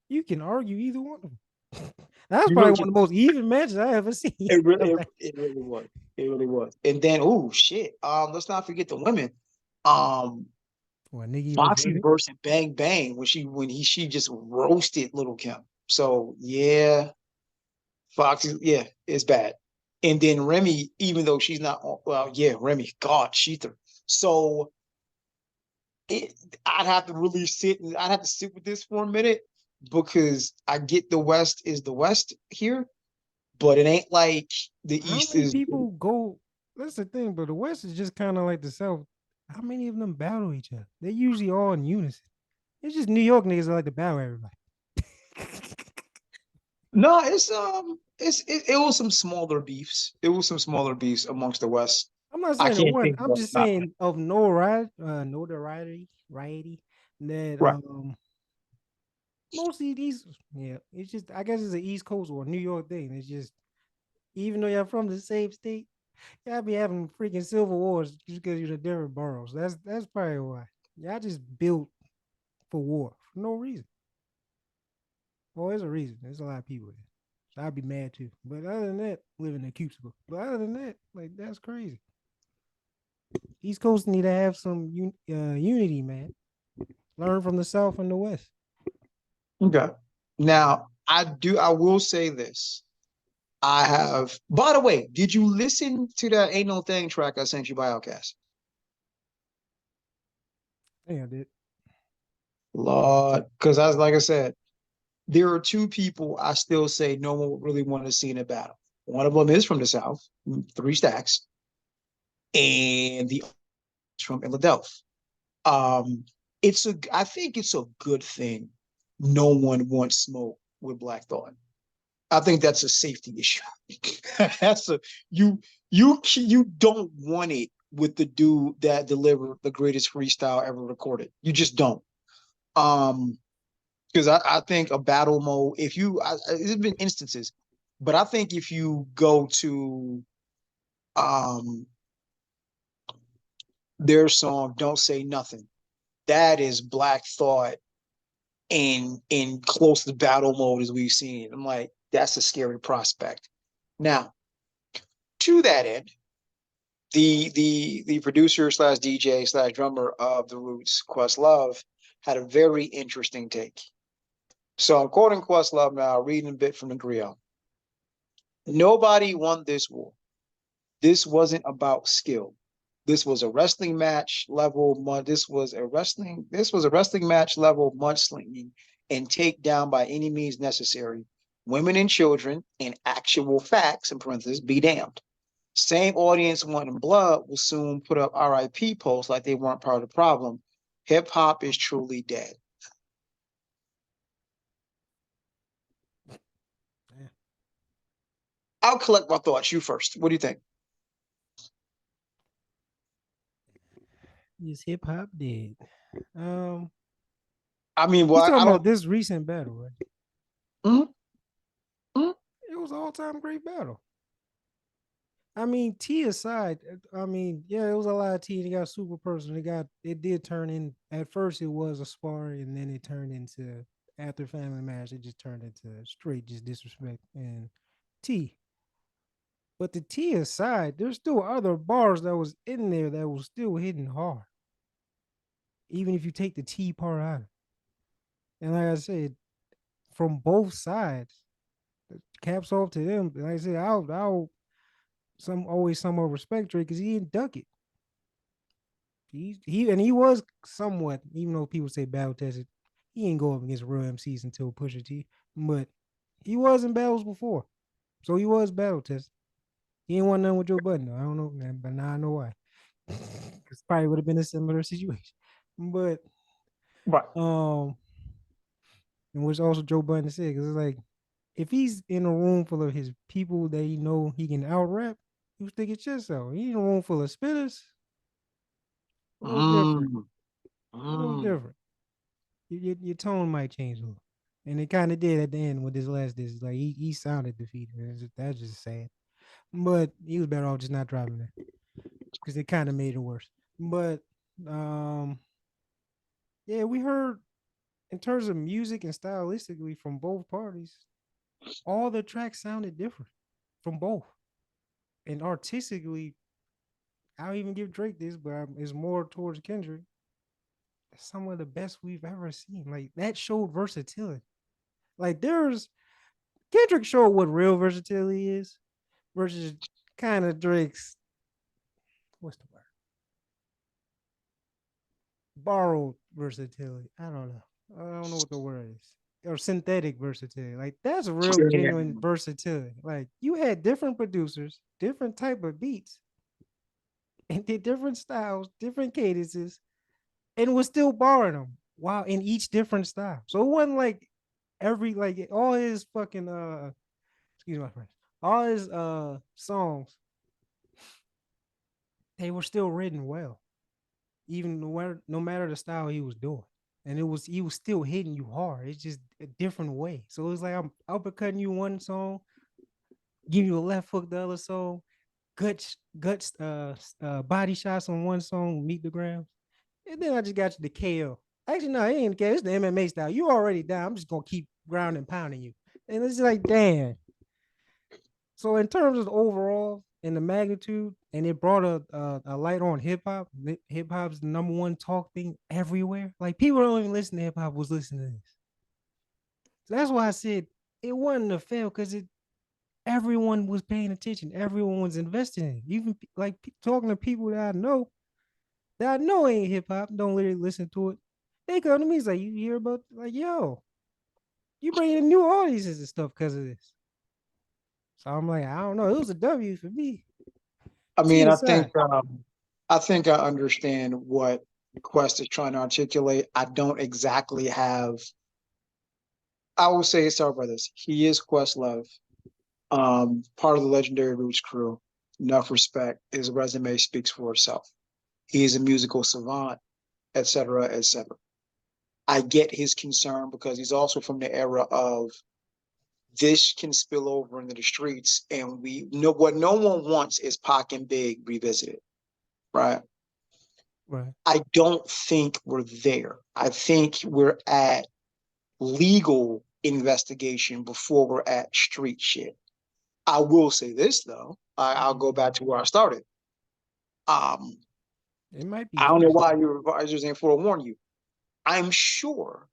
you can argue either one of them. That was You probably really one can. of the most even matches I ever seen. It really, it really was. It really was. And then, oh shit. Let's not forget the women. Um, What, Nicki versus Foxy Remy? versus Bang Bang when she just roasted Little Kim. So yeah, Foxy, yeah, it's bad. And then Remy, even though she's not, well, yeah, Remy, God, she threw. So it, I'd have to sit with this for a minute because I get the West is the West here, but it ain't like the How East many is. people go? That's the thing, but the West is just kind of like the South. How many of them battle each other? They're usually all in unison. It's just New York niggas that like to battle everybody. No, it was some smaller beefs. It was some smaller beefs amongst the West. I'm not I saying it can't wasn't. think I'm of just not saying of notoriety that right. mostly these, yeah, it's just, I guess it's an East Coast or New York thing. It's just, even though y'all from the same state, y'all be having freaking civil wars just because you're the different boroughs. That's probably why. Y'all just built for war for no reason. Well, there's a reason. There's a lot of people there. So I'd be mad too. But other than that, living in Cuba. But other than that, like, that's crazy. East Coast need to have some unity, man. Learn from the South and the West. Okay. Now, I will say this. I have, by the way, did you listen to that Ain't No Thing track I sent you by Outkast? Yeah, dude. Lord, because like I said, there are two people I still say no one would really want to see in a battle. One of them is from the South, Three Stacks, and the other is from Philadelphia. I think it's a good thing no one wants smoke with Black Thought. I think that's a safety issue. that's a you don't want it with the dude that delivered the greatest freestyle ever recorded. You just don't. Um, because I think a battle mode, if you, there's been instances, but I think if you go to um their song "Don't Say Nothing," that is Black Thought in close to battle mode as we've seen. I'm like, that's a scary prospect. Now, to that end, the producer slash DJ slash drummer of the Roots, Questlove, had a very interesting take. So I'm quoting Questlove now, reading a bit from the griot. Nobody won this war. This wasn't about skill. This was a wrestling match level. This was a wrestling match level mudslinging and take down by any means necessary. Women and children and actual facts in parentheses be damned. Same audience wanting blood will soon put up RIP posts like they weren't part of the problem. Hip hop is truly dead. Yeah. I'll collect my thoughts. You first. What do you think? Is hip hop dead? Um, I mean, you well, talking I don't. about this recent battle, right? Mm, mm, It was all time great battle. I mean, T aside, I mean, yeah, it was a lot of T and it got super personal. It did turn in, at first it was a spar and then it turned into, after family match, it just turned into straight just disrespect and T. But the T aside, there's still other bars that was in there that was still hitting hard, even if you take the T part out. And like I said, from both sides, caps off to them. Like I said, I'll some always somewhat respect Drake because he didn't duck it. He was somewhat, even though people say battle tested, he ain't go up against real MCs until Pusha T. But he was in battles before, so he was battle tested. He ain't want nothing with Joe Budden though. I don't know, man, but now I know why. Because probably would have been a similar situation. But right. um, and which also Joe Budden said, because it's like, if he's in a room full of his people that he know he can out rap, he was thinking chest out. He in a room full of spitters, a little different. Mm, A little mm. different. Your tone might change a little. And it kind of did at the end with this last disc. Like he sounded defeated. That's just sad. But he was better off just not dropping it because it kind of made it worse. But um, yeah, we heard in terms of music and stylistically from both parties, all the tracks sounded different from both. And artistically, I'll even give Drake this, but it's more towards Kendrick. Some of the best we've ever seen. Like that showed versatility. Like there's Kendrick showed what real versatility is versus kind of Drake's, what's the word? Borrowed versatility. I don't know. I don't know what the word is. Or synthetic versatility. Like that's real Yeah. genuine versatility. Like you had different producers, different type of beats, and did different styles, different cadences, and was still borrowing them. wow, in each different style. So it wasn't like every like all his fucking excuse my friend, all his songs, they were still written well, even no matter the style he was doing. And he was still hitting you hard. It's just a different way. So it's like I'm uppercutting you one song, give you a left hook the other song, guts body shots on one song, meet the ground. And then I just got you the KO. Actually, no, it ain't the KO. It's the MMA style. You already down. I'm just gonna keep ground and pounding you. And it's like, damn. So in terms of the overall and the magnitude, and it brought a light on hip hop. Hip hop's the number one talk thing everywhere. Like people don't even listen to hip hop was listening to this. So that's why I said it wasn't a fail because it everyone was paying attention. Everyone was investing in it. Even like talking to people that I know ain't hip hop, don't really listen to it. They come to me, it's like you hear about like, yo, you bringing in new audiences and stuff because of this. So I'm like, I don't know. It was a W for me. I T mean, aside. I think I understand what Quest is trying to articulate. I don't exactly have. I will say, sorry about this. He is Questlove, part of the legendary Roots crew. Enough respect. His resume speaks for itself. He is a musical savant, et cetera, et cetera. I get his concern because he's also from the era of this can spill over into the streets, and we know what no one wants is Pac and Big revisited, right? Right. I don't think we're there. I think we're at legal investigation before we're at street shit. I will say this though. I'll go back to where I started. Um, It might be I don't know future. why your advisors ain't forewarn you. I'm sure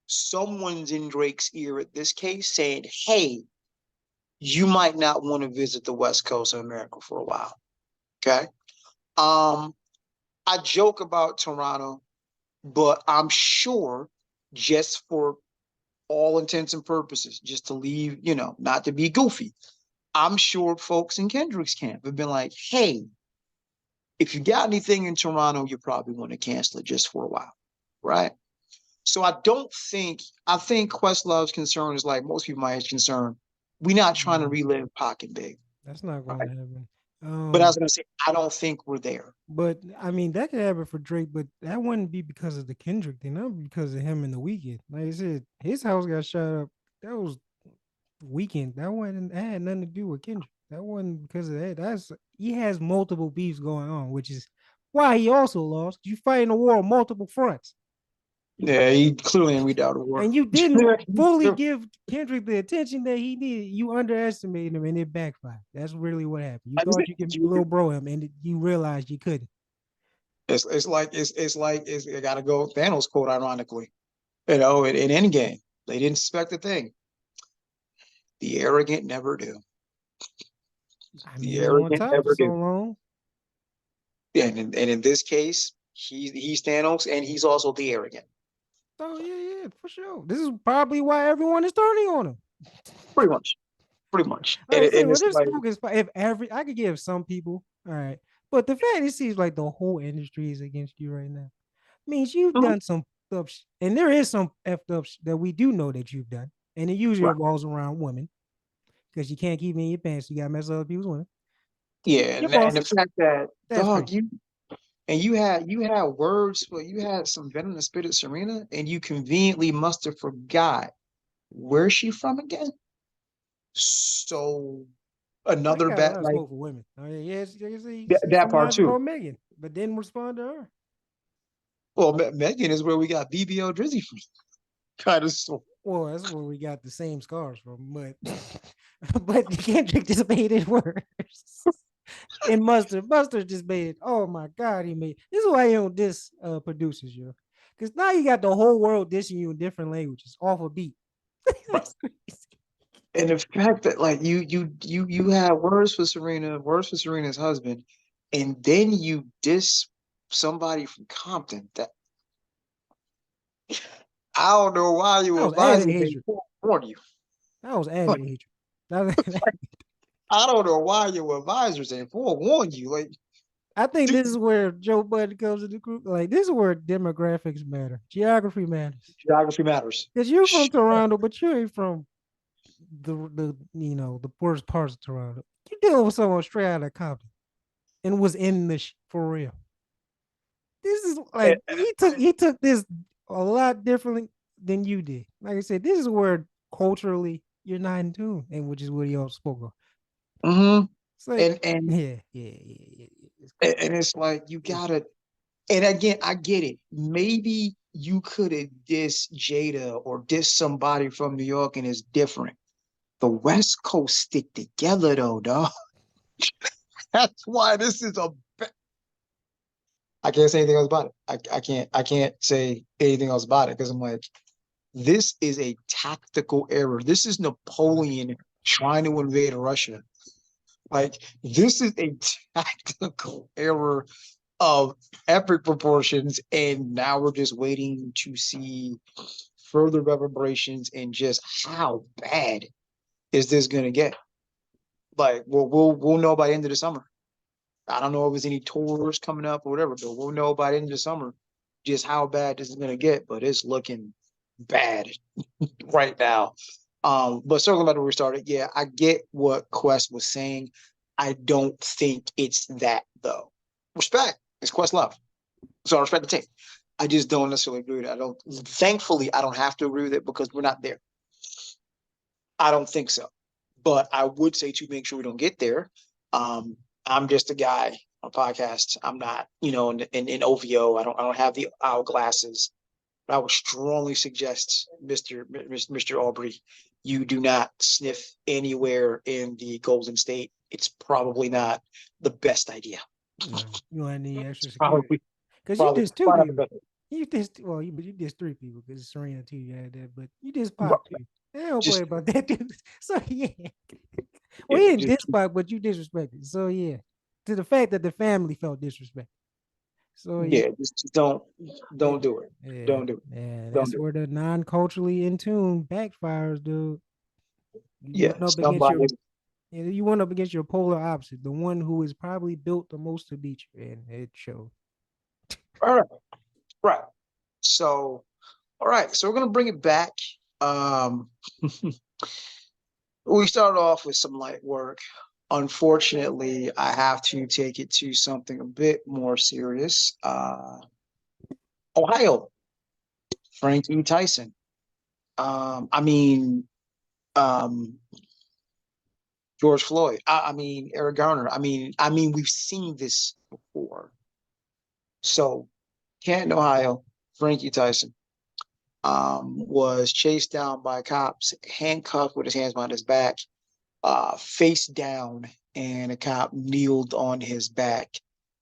someone's in Drake's ear at this case saying, "Hey, you might not want to visit the West Coast of America for a while." Okay. Um, I joke about Toronto, but I'm sure just for all intents and purposes, just to leave, not to be goofy, I'm sure folks in Kendrick's camp have been like, hey, if you got anything in Toronto, you probably want to cancel it just for a while. Right. So I think Questlove's concern is like most people my age concern. We're not trying to Mm, relive Pocket Big. that's not going Right. to happen. But I was going to say, I don't think we're there. But I mean, that could happen for Drake, but that wouldn't be because of the Kendrick thing. That would be because of him in the weekend. Like I said, his house got shot up. That was weekend. That had nothing to do with Kendrick. That wasn't because of that. That's he has multiple beefs going on, which is why he also lost. You fighting a war on multiple fronts. Yeah, he clearly ain't read out of war. And you didn't fully give Kendrick the attention that he needed. You underestimated him and it backfired. That's really what happened. You thought you could little bro him and you realized you couldn't. It's I gotta go Thanos quote ironically. In Endgame, they didn't suspect a thing. The arrogant never do. I mean, The he was on arrogant top for never so do. long. And in this case, he's Thanos and he's also the arrogant. Oh yeah, for sure. This is probably why everyone is turning on him. Pretty much. Pretty much. All right, And well, it's this like, smoke is if every I could give some people, all right, but the fact it seems like the whole industry is against you right now means you've mhm, done some stuff, and there is some effed up that we do know that you've done, and it usually right. revolves around women because you can't keep me in your pants. You got to mess up other people's women. Yeah, Your and the bosses, fact that that's dog, crazy. you had words, well, you had some venom in the spirit of Serena, and you conveniently must have forgot where's she from again? So Oh, you another got a bet lot of like smoke for women. Oh yeah, yes, see that some part lines too. about Megan, but didn't respond to her. Well, Megan is where we got BBL Drizzy from. Kind of so. Well, that's where we got the same scars from, but but Kendrick just made it worse. And Mustard just made it. Oh my God, he made this is why you don't diss producers, yo. Because now you got the whole world dissing you in different languages off a beat. Right. That's crazy. And the fact that like you had words for Serena's husband, and then you diss somebody from Compton. That I don't know why That you was added advisors they hatred. warn you. That was added Like, hatred. That, I don't know why your advisors ain't forewarned you. Like I think this is where Joe Budden comes in the group. Like this is where demographics matter, geography matters. Geography matters. Because you're from Toronto, but you ain't from the worst parts of Toronto. You're dealing with someone straight out of Compton and was in the for real. This is like he took this a lot differently than you did. Like I said, this is where culturally you're not in tune, and which is what he all spoke of. Mm-hmm. It's like, And and yeah. It's crazy. and it's like you It's, gotta. And again, I get it. Maybe you could have dissed Jada or dissed somebody from New York, and it's different. The West Coast stick together, though, dog. That's why this is a. I can't say anything else about it. I can't say anything else about it because I'm like, this is a tactical error. This is Napoleon trying to invade Russia. Like, this is a tactical error of epic proportions, and now we're just waiting to see further reverberations and just how bad is this gonna get. Like, well, we'll know by the end of the summer. I don't know if there's any tours coming up or whatever, but we'll know by the end of the summer just how bad this is gonna get. But it's looking bad right now. But circling back to where we started, yeah, I get what Quest was saying. I don't think it's that though. Respect, it's Questlove. So I respect the take. I just don't necessarily agree with it. I don't. Thankfully, I don't have to agree with it because we're not there. I don't think so. But I would say to make sure we don't get there. Um, I'm just a guy on a podcast. I'm not, in OVO. I don't have the owl glasses. But I would strongly suggest, Mr. Aubrey, you do not sniff anywhere in the Golden State. It's probably not the best idea. no, you don't need extra security Probably, because you probably, just two probably not the people. best. But you just three people because Serena too. You had that, but you just Right. popped two. I don't worry Just about that, dude. So yeah, well, yeah, he didn't just diss but you disrespected. So yeah, to the fact that the family felt disrespected. So yeah, yeah, just don't yeah, do it. yeah, Don't do it. yeah. Don't That's do it. where the non-culturally in tune backfires, dude. You Yeah, went up against your somebody. you went up against your polar opposite, the one who is probably built the most to beat you, and it showed. All right, right. So, all right. So we're gonna bring it back. Um, we started off with some light work. Unfortunately, I have to take it to something a bit more serious. Ohio, Frank E. Tyson. I mean, um, George Floyd. I mean, Eric Garner. I mean, we've seen this before. So, Canton, Ohio, Frankie Tyson was chased down by cops, handcuffed with his hands behind his back, face down, and a cop kneeled on his back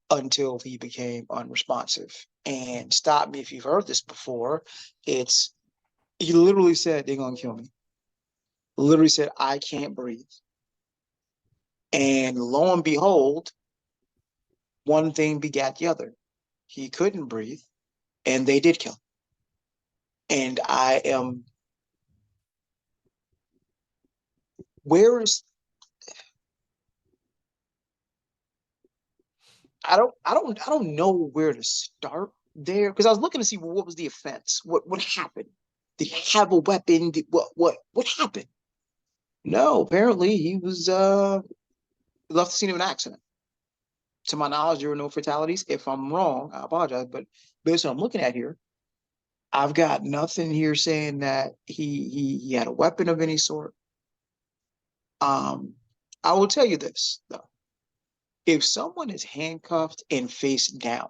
until he became unresponsive. And stop me if you've heard this before. It's he literally said, "They're gonna kill me." Literally said, "I can't breathe." And lo and behold, one thing begat the other. He couldn't breathe, and they did kill him. And I am where is I don't know where to start there because I was looking to see what was the offense, what happened. Did he have a weapon? What happened? No, apparently he was left the scene of an accident. To my knowledge, there were no fatalities. If I'm wrong, I apologize, but based on what I'm looking at here, I've got nothing here saying that he had a weapon of any sort. Um, I will tell you this though: if someone is handcuffed and face down,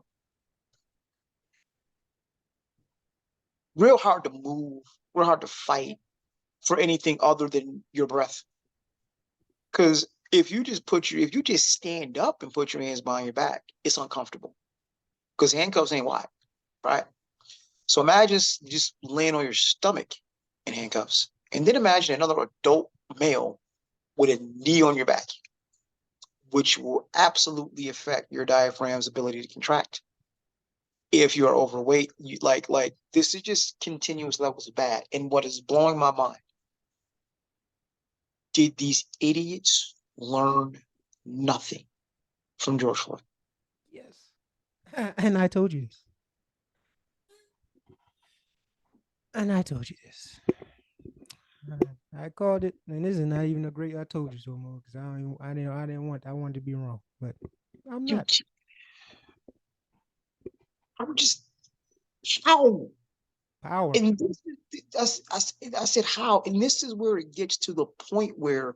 real hard to move, real hard to fight for anything other than your breath. Because if you just stand up and put your hands behind your back, it's uncomfortable. Because handcuffs ain't wide, right? So imagine just laying on your stomach in handcuffs, and then imagine another adult male with a knee on your back, which will absolutely affect your diaphragm's ability to contract. If you're overweight, like this is just continuous levels of bad. And what is blowing my mind, did these idiots learn nothing from George Floyd? And I told you this. And I told you this. I called it, and this is not even a great "I told you so" more because I wanted to be wrong, but I'm You, not. I'm just how. Power. And I said how, and this is where it gets to the point where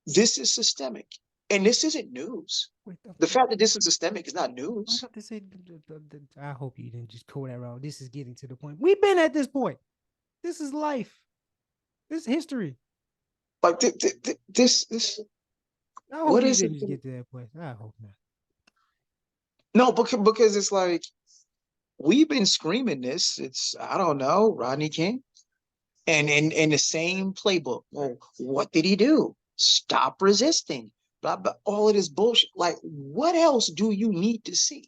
this is systemic, and this isn't news. Wait, The fact that this is systemic is not I'm news. about to say. I hope you didn't just call that wrong. This is getting to the point. We've been at this point. This is life. This is history. Like this, I hope what you is it? didn't just get to that point. I hope not. No, because it's like we've been screaming this. It's I don't know, Rodney King, and in the same playbook. Well, what did he do? Stop resisting. Blah blah. All of this bullshit. Like, what else do you need to see?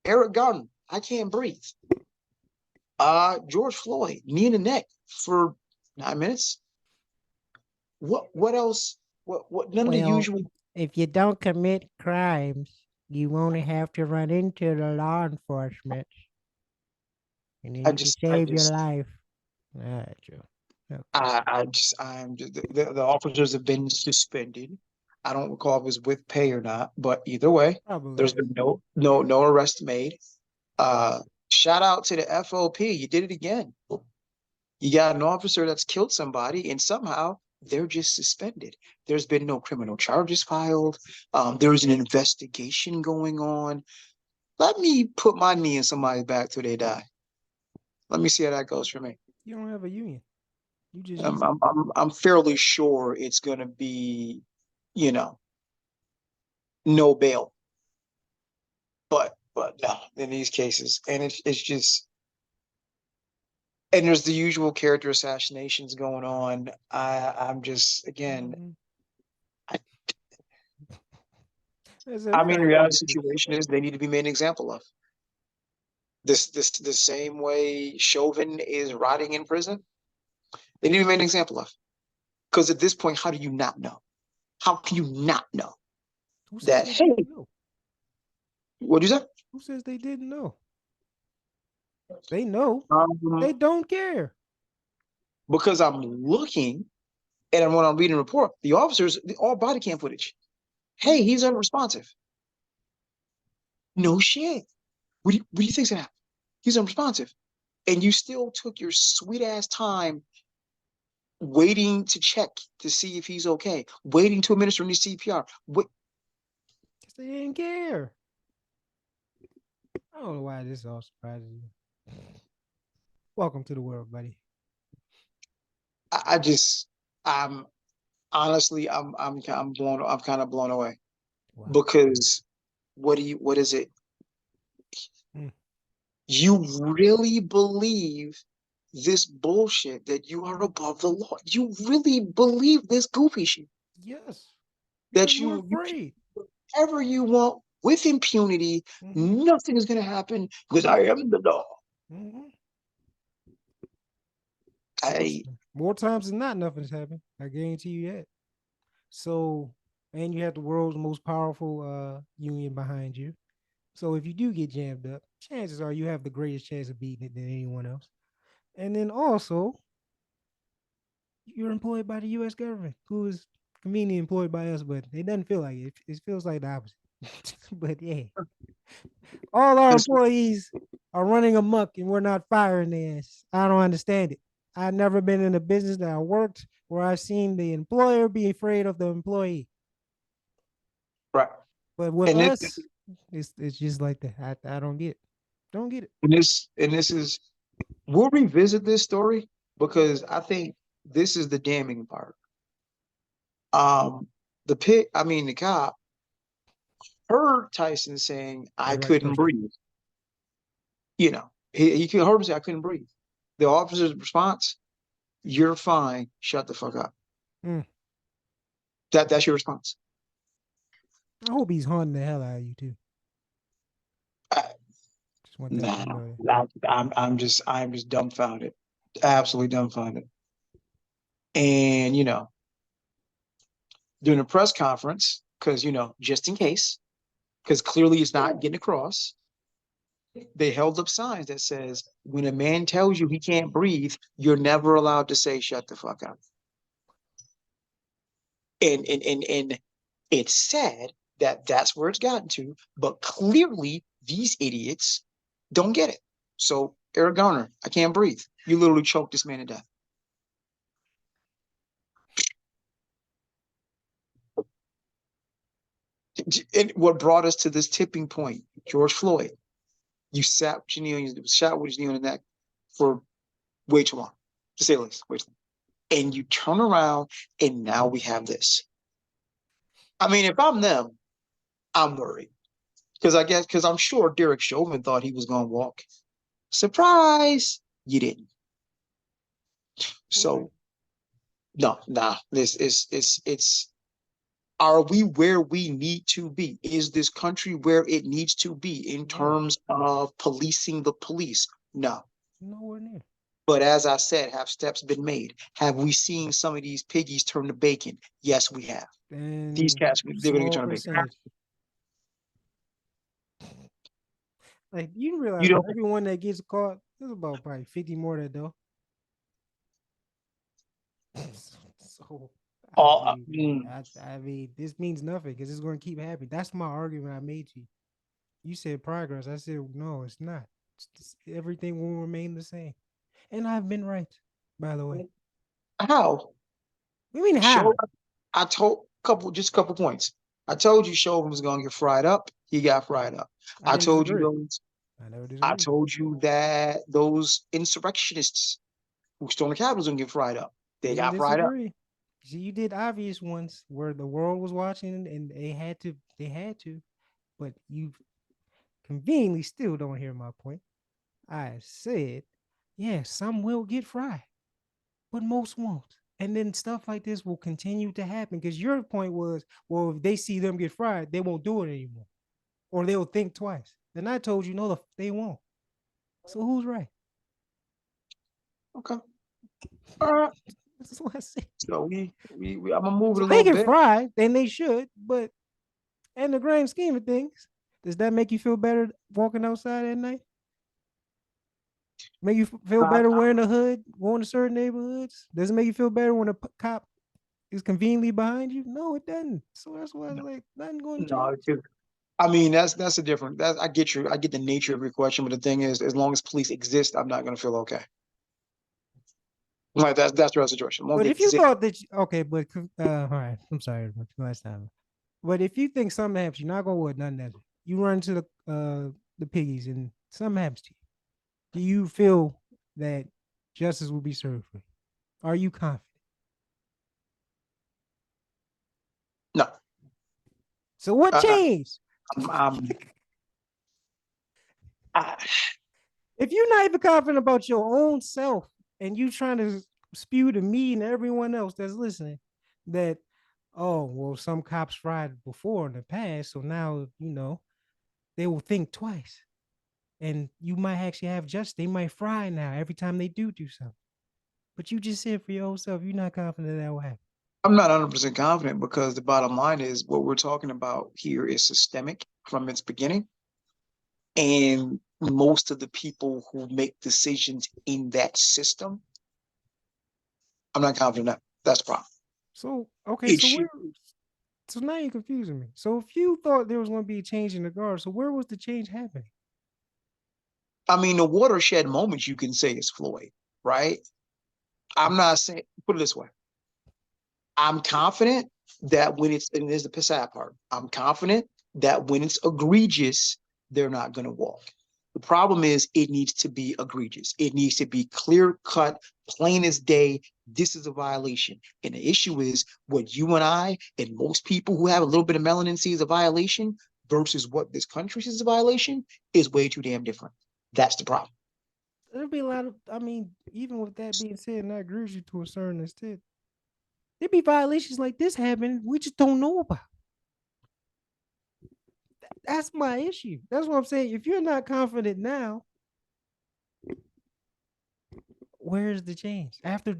Eric Garner, I can't breathe. George Floyd, knee in the neck for 9 minutes. What else? What none of the Well, usual. if you don't commit crimes, you won't have to run into the law enforcement. And then I you can just I save your just life. All right, Joe. Okay. I'm just the officers have been suspended. I don't recall if it was with pay or not, but either way, Probably. there's been no arrest made. Uh Shout out to the FOP. You did it again. You got an officer that's killed somebody, and somehow they're just suspended. There's been no criminal charges filed. There's an investigation going on. Let me put my knee in somebody's back till they die. Let me see how that goes for me. You don't have a union. You just I'm use I'm I'm, I'm fairly sure it's gonna be, you know, no bail. But no, in these cases, and it's just and there's the usual character assassinations going on. I'm just again, Mhm. I, I said I we mean, got the to reality get to this. situation is they need to be made an example of. This the same way Chauvin is rotting in prison. They need to be made an example of. Because at this point, how do you not know? How can you not know Who says that? they Hey, didn't know? what do you say? Who says they didn't know? They know. Um, They don't care. because I'm looking and when I'm reading a report, the officers, all body cam footage. Hey, Mhm. he's unresponsive. No shit. What do you think's gonna happen? He's unresponsive. And you still took your sweet ass time waiting to check to see if he's okay, waiting to administer any CPR. What, 'Cause they didn't care. I don't know why this all surprises you. Welcome to the world, buddy. I just, I'm honestly, I'm kind of blown away Wow. because what is it? Mm. You really believe this bullshit that you are above the law? You really believe this goofy shit Yes. Because that we're you can afraid. do whatever you want with impunity? Mm-hmm. Nothing is going to happen because I am the law. Mm-hmm. I More times than not, nothing's happened. I guarantee you that. So, and you have the world's most powerful union behind you. So if you do get jammed up, chances are you have the greatest chance of beating it than anyone else. And then also, you're employed by the U.S. government, who is conveniently employed by us, but it doesn't feel like it. It feels like the opposite. But yeah, all our this employees are running amok and we're not firing their ass. I don't understand it. I've never been in a business that I worked where I've seen the employer be afraid of the employee. right. But with And us, it's just like that. I don't get it. Don't get it. this is we'll revisit this story because I think this is the damning part. The cop heard Tyson saying The I right couldn't person. breathe. You know, he could heard him say I couldn't breathe. The officer's response, "You're fine. Shut the fuck up." Mm. That's your response. I hope he's haunting the hell out of you too. I, Just want that to nah, be noted. I'm just dumbfounded, absolutely dumbfounded. And during a press conference, because just in case. because clearly it's not getting across. They held up signs that says, when a man tells you he can't breathe, you're never allowed to say, shut the fuck up. And it's sad that that's where it's gotten to, but clearly these idiots don't get it. So, Eric Garner, I can't breathe. You literally choked this man to death. And what brought us to this tipping point, George Floyd, you sat with your knee on, shot with your knee on the neck for way too long, to say the least, way too long. And you turn around and now we have this. I mean, if I'm them, I'm worried. Because I'm sure Derek Chauvin thought he was going to walk. Surprise, you didn't. Right. So, no, nah, this is, it's, are we where we need to be? Is this country where it needs to be in No, terms of policing the police? No. nowhere near. But as I said, have steps been made? Have we seen some of these piggies turn to bacon? Yes, we have. These And cats, they're going to get small turned to bacon. percentage. Like you You realize for don't. everyone that gets caught, there's about probably 50 more that don't. So All, mm, I mean, this means nothing because it's going to keep happening. That's my argument I made to you. You said progress. I said no, it's not. Everything will remain the same, and I've been right. By the way, how? we mean Show. how? I told just a couple points. I told you Chauvin was going to get fried up. He got fried up. I I didn't told you disagree. those. I never I disagree. told you that those insurrectionists who stormed the Capitol was going to get fried up. They Didn't got fried up. disagree. See, you did obvious ones where the world was watching and they had to. They had to, but you conveniently still don't hear my point. I said, yeah, some will get fried, but most won't. And then stuff like this will continue to happen because your point was, well, if they see them get fried, they won't do it anymore, or they'll think twice. And I told you, no, they won't. So who's right? Okay. All right. That's what I said. So I'm gonna move it So a they little get bit. fried, then they should. But in the grand scheme of things, does that make you feel better walking outside at night? Make you feel I, better wearing a hood, going to certain neighborhoods? Does it make you feel better when a cop is conveniently behind you? No, it doesn't. So that's why I was no, like, nothing going to no, change. 'cause I mean that's a different. That I get the nature of your question, but the thing is, as long as police exist, I'm not gonna feel okay. Like that's the real situation. As long as But they if you exist, thought that, okay, but all right, I'm sorry, last time. But if you think something happens, you're not gonna what nothing else. You run to the piggies and something happens to you. Do you feel that justice will be served for you? Are you confident? no. So what I, changed? I'm, I'm I, If you're not even confident about your own self and you trying to spew to me and everyone else that's listening that, oh, well, some cops fried before in the past, so now, they will think twice. And you might actually have justice. They might fry now every time they do something. But you just said for your own self, you're not confident that will happen. I'm not 100% confident because the bottom line is what we're talking about here is systemic from its beginning. And most of the people who make decisions in that system, I'm not confident that that's the problem. So, okay, It so should, now you're confusing me. So if you thought there was going to be a change in the guard, so where was the change happening? I mean, the watershed moments you can say is Floyd, right? I'm not saying, put it this way. I'm confident that when it's, and there's the sad part, I'm confident that when it's egregious, they're not going to walk. The problem is it needs to be egregious. It needs to be clear cut, plain as day. This is a violation. And the issue is what you and I and most people who have a little bit of melanin see as a violation versus what this country sees as a violation is way too damn different. That's the problem. There'll be a lot of, I mean, even with that being said, and I agree with you to a certain extent, there be violations like this happening we just don't know about. That's my issue. That's what I'm saying. If you're not confident now, where's the change after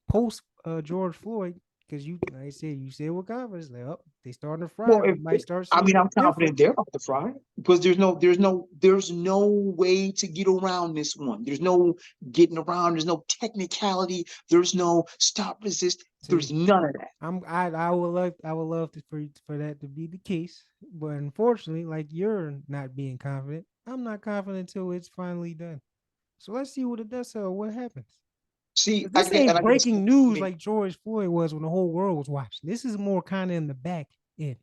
post George Floyd? Because you, like I said, you said with confidence, like, oh, They starting to fry. Well, We might start I seeing mean, a I'm confident difference. they're about to fry because there's no way to get around this one. There's no getting around. There's no technicality. There's no stop resist. There's See, none of that. I would love for that to be the case, but unfortunately, like you're not being confident, I'm not confident until it's finally done. So let's see what it does. So what happens? See, 'Cause this ain't I guess breaking I news mean, like George Floyd was when the whole world was watching. This is more kind of in the back end.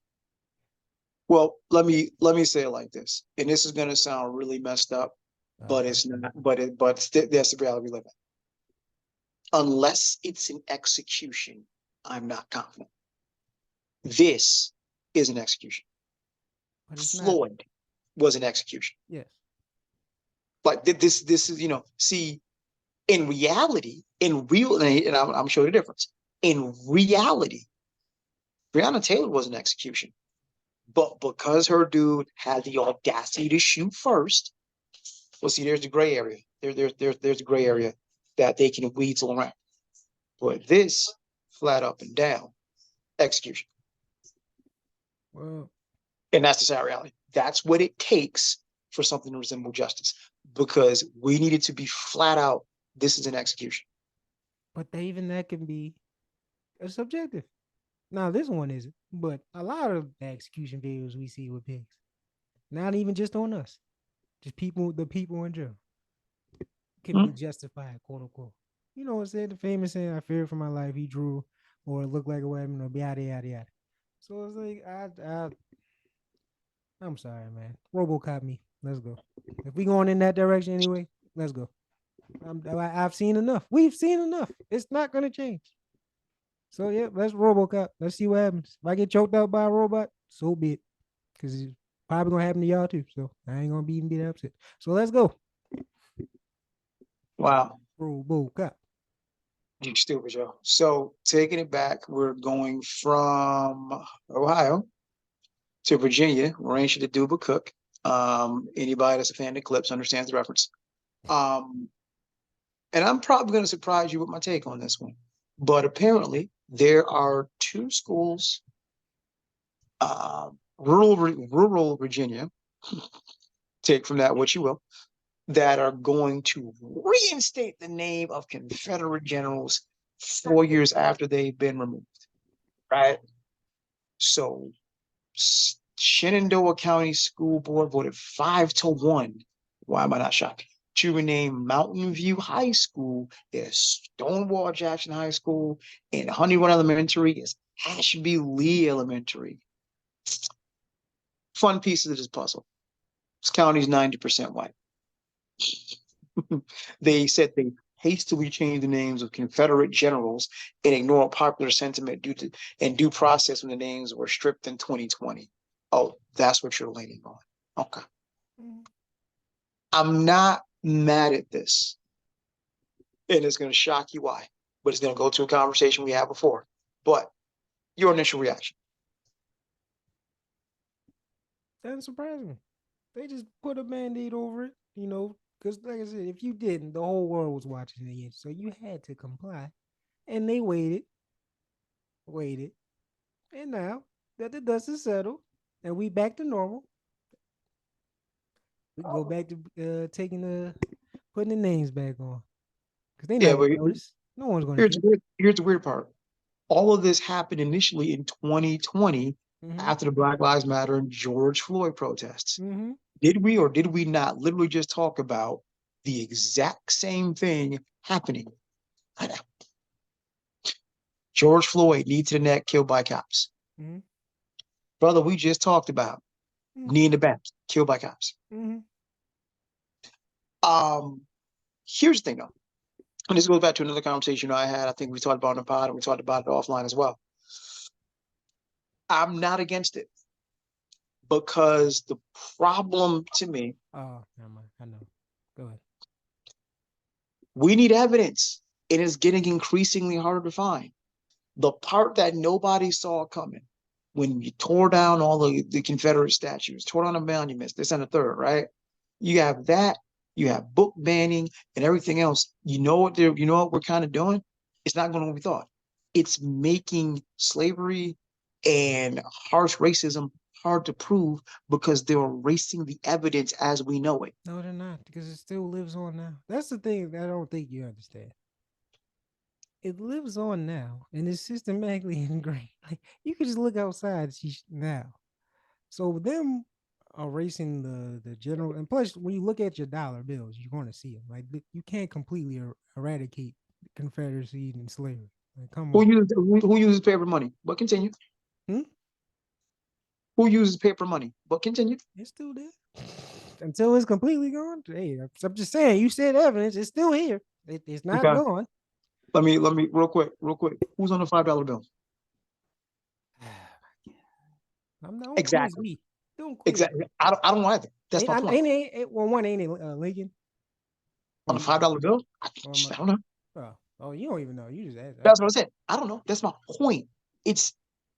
well, let me say it like this, and this is going to sound really messed up, but Uh-huh. it's not. That's the reality we live in. Unless it's an execution, I'm not confident. This is an execution. But it's not. Floyd was an execution. Yes. Like this is see in reality, in real, and I'm showing the difference. In reality, Breonna Taylor was an execution, but because her dude had the audacity to shoot first, well, see, there's the gray area. There's the gray area that they can weasel around. But this, flat up and down, execution, Well, and that's the sad reality. That's what it takes for something to resemble justice, because we needed to be flat out. This is an execution. but even that can be subjective. Now this one isn't, but a lot of the execution videos we see with pigs, not even just on us, just people, the people in jail, can be Hmm? justified, quote unquote. You know what said the famous saying, "I feared for my life." He drew, or it looked like a weapon, or yada yada yada. So it's like I'm sorry, man. RoboCop me. Let's go. If we going in that direction anyway, let's go. I've seen enough. We've seen enough. It's not gonna change. So yeah, let's RoboCop. Let's see what happens. If I get choked out by a robot, so be it. Because it's probably gonna happen to y'all too. So I ain't gonna be that upset. So let's go. Wow. RoboCop. You stupid, Joe. So taking it back, we're going from Ohio to Virginia, where ain't shit to do but cook. Anybody that's a fan of clips understands the reference. Um, and I'm probably going to surprise you with my take on this one. But apparently, there are two schools, rural Virginia, take from that what you will, that are going to reinstate the name of Confederate generals 4 years after they've been removed. Right? So Shenandoah County School Board voted 5-1. Why am I not shocked? To rename Mountain View High School as Stonewall Jackson High School, and Honeywell Elementary as Ashby Lee Elementary. Fun pieces of this puzzle. This county's 90% white. They said they hastily changed the names of Confederate generals and ignored popular sentiment due to and due process when the names were stripped in 2020. Oh, that's what you're leaning on. Okay. I'm not mad at this. And it's going to shock you why, but it's going to go to a conversation we had before. But your initial reaction. Doesn't surprise me. They just put a band-aid over it, because like I said, if you didn't, the whole world was watching it. So you had to comply. And they waited, and now that the dust is settled and we back to normal, we can go back to taking the putting the names back on. Because they're not Yeah, gonna but notice. No one's gonna here's care. the weird part. All of this happened initially in 2020 Mm-hmm. after the Black Lives Matter and George Floyd protests. Mm-hmm. Did we or did we not literally just talk about the exact same thing happening? I know. George Floyd, knee to the neck, killed by cops. Mm-hmm. Brother, we just talked about knee in the back, killed by cops. Mm-hmm. Um, Here's the thing though, and this goes back to another conversation I had. I think we talked about on the pod and we talked about it offline as well. I'm not against it because the problem to me, Oh, never mind. I know. Go ahead. we need evidence. It is getting increasingly harder to find. The part that nobody saw coming when you tore down all the Confederate statues, tore down the monuments, this and the third, right? You have that, you have book banning and everything else. You know what we're kind of doing? It's not going to what we thought. It's making slavery And harsh racism hard to prove because they're erasing the evidence as we know it. No, they're not, because it still lives on now. That's the thing that I don't think you understand. It lives on now and is systematically ingrained. Like you can just look outside now. So them erasing the general, and plus when you look at your dollar bills, you're going to see them. Like you can't completely eradicate Confederacy and slavery. Like come on. Who uses paper money? But continue. Hmm? Who uses paper money? But continue. It's still there until it's completely gone. Hey, I'm just saying. You said evidence. It's still here. It's not Okay. gone. Let me real quick. Who's on the $5 bill? Don't quiz Exactly. me. Don't quiz me. Exactly. I don't want that. That's my point. Well, one ain't it Lincoln? On the $5 bill, Or I don't know. oh, you don't even know. You just asked. That's what I said. I don't know. That's my point. It's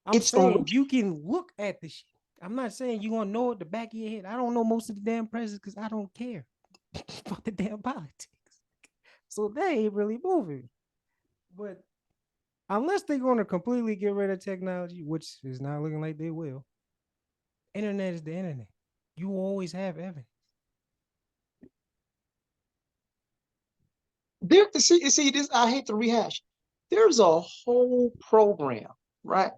I'm it's saying erased. you can look at the shit. I'm not saying you gonna know at the back of your head. I don't know most of the damn presidents because I don't care about the damn politics. So they ain't really moving. But unless they're gonna completely get rid of technology, which is not looking like they will, internet is the internet. You always have evidence. There, see this. I hate to rehash. There's a whole program, right,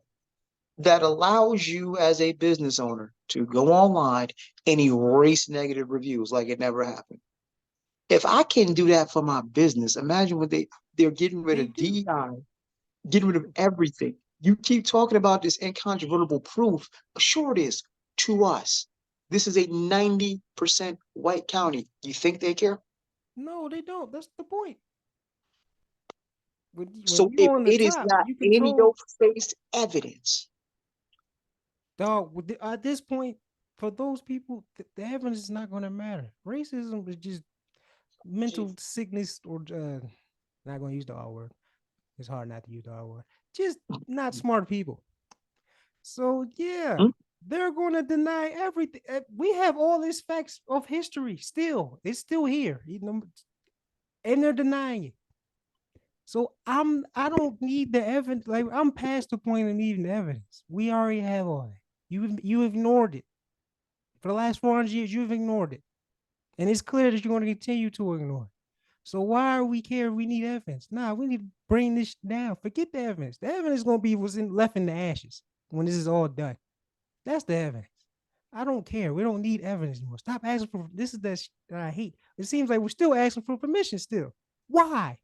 that allows you as a business owner to go online and erase negative reviews like it never happened. If I can do that for my business, imagine what they're getting rid They of do. DEI, getting rid of everything. You keep talking about this incontrovertible proof. Sure, it is to us. This is a 90% white county. You think they care? No, they don't. That's the point. When So you if on the it is top, not you in your control. face evidence, Dog, at this point, for those people, the evidence is not going to matter. Racism is just mental sickness, or not going to use the R word. It's hard not to use the R word. Just not smart people. So yeah, hmm? they're going to deny everything. We have all these facts of history still. It's still here, and they're denying it. So I don't need the evidence. Like I'm past the point of needing evidence. We already have all that. You ignored it for the last 400 years. You've ignored it, and it's clear that you're going to continue to ignore it. So why are we care? We need evidence. Nah, we need to bring this down. Forget the evidence. The evidence is going to be left in the ashes when this is all done. That's the evidence. I don't care. We don't need evidence anymore. Stop asking for this. Is that I hate. It seems like we're still asking for permission. Still, why?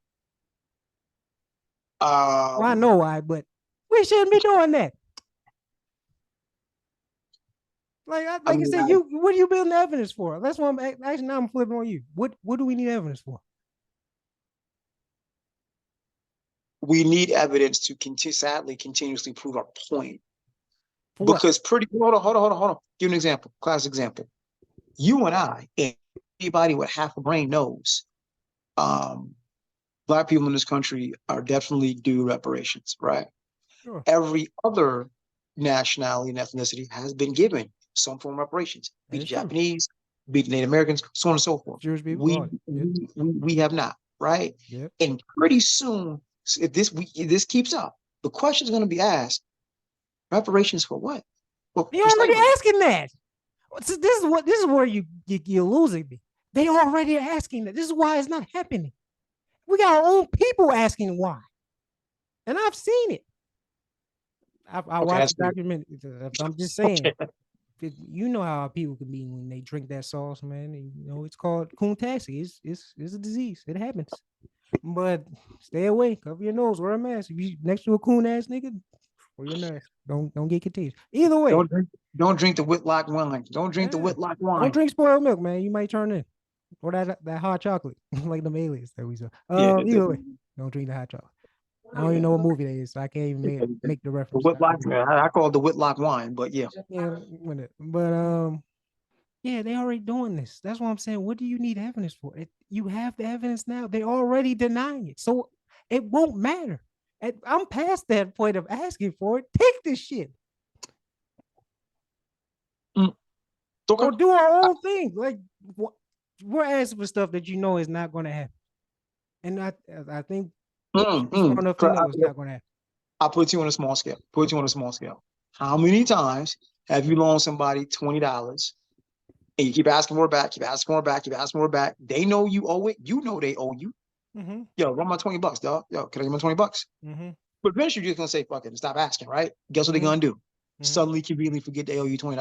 Well, I um, know why, but we shouldn't be doing that. I Like I mean, said, what are you building evidence for? That's what I'm actually now I'm flipping on you. What do we need evidence for? we need evidence to sadly continuously prove our point. For what? Because hold on. Give an example, class example. You and I, and anybody with half a brain knows, um, black people in this country are definitely due reparations, right? Sure. Every other nationality and ethnicity has been given some form of reparations, be That the is true. Japanese, be the Native Americans, so on and so forth. Jewish people. We Oh, yep. we we have not, right? Yep. And pretty soon, if this keeps up, the question is going to be asked: reparations for what? Well, They for already slavery. asking that. So this is where you're losing me. They already asking that. This is why it's not happening. We got our own people asking why, and I've seen it. I Okay, watched that's the weird. document. I'm just saying, Okay, you know how people can be when they drink that sauce, man. It's called coontaxi. It's a disease. It happens. But stay away. Cover your nose. Wear a mask. If you next to a coon ass nigga, wear your mask. Don't get contagious. Either way, don't drink, don't drink the Whitlock wine. Don't drink the yeah. Whitlock Don't wine. drink spoiled milk, man. You might turn in. Or that hot chocolate, like the aliens that we saw. Yeah, Either way, don't drink the hot chocolate. I don't even know what movie that is, so I can't even make the the reference. Whitlock. I call it the Whitlock wine, but yeah. Yeah, but yeah, they already doing this. That's what I'm saying. What do you need evidence for? You have the evidence now. They already denying it, so it won't matter. I'm past that point of asking for it. Take this shit Mm, okay. or do our own thing. Like we're asking for stuff that you know is not going to happen, and I think Mm, you're smart mm. enough to know it's not going to happen. I'll put you on a small scale. Put you on a small scale. How many times have you loaned somebody $20 and you keep asking for it back, keep asking for it back, keep asking for it back? They know you owe it. You know they owe you. Mm-hmm. Yo, run my $20, dog. Yo, can I get my $20? Mm-hmm. But eventually you're just gonna say fuck it and stop asking, right? Guess what they're Mm-hmm. gonna do? Mm-hmm. Suddenly conveniently forget they owe you $20.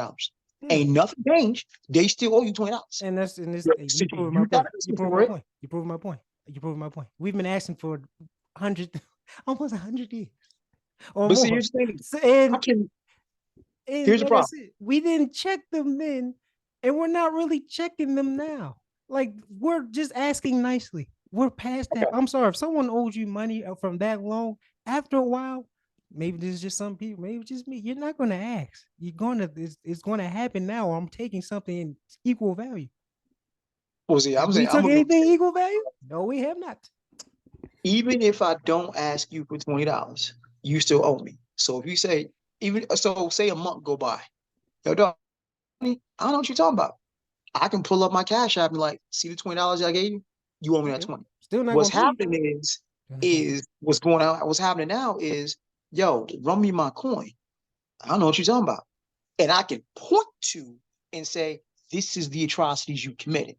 Yeah. Ain't nothing changed. They still owe you $20. And that's and this You you proving my you point. gotta You asking proving for my it. point. You proving my point. You proving my point. We've been asking for 100, almost 100 years or But see, more. here's the thing. So, I can and here's the like I problem. said, we didn't check them then, and we're not really checking them now. Like we're just asking nicely. We're past that. Okay. I'm sorry if someone owes you money from that long. After a while, maybe this is just some people. Maybe it's just me. You're not going to ask. You're going to. It's going to happen now. I'm taking something in equal value. Well, see, Have I'm we saying I'm took gonna go anything equal value? No, we have not. even if I don't ask you for $20, you still owe me. So if you say even so, say a month go by, yo, dog, I don't know what you're talking about. I can pull up my cash app and like, see the $20 I gave you? You owe me that Okay. 20. Still not What's going to pay you. happening Still not going to pay you. is what's going on. What's happening now is, yo, run me my coin. I don't know what you're talking about. And I can point to and say, this is the atrocities you committed.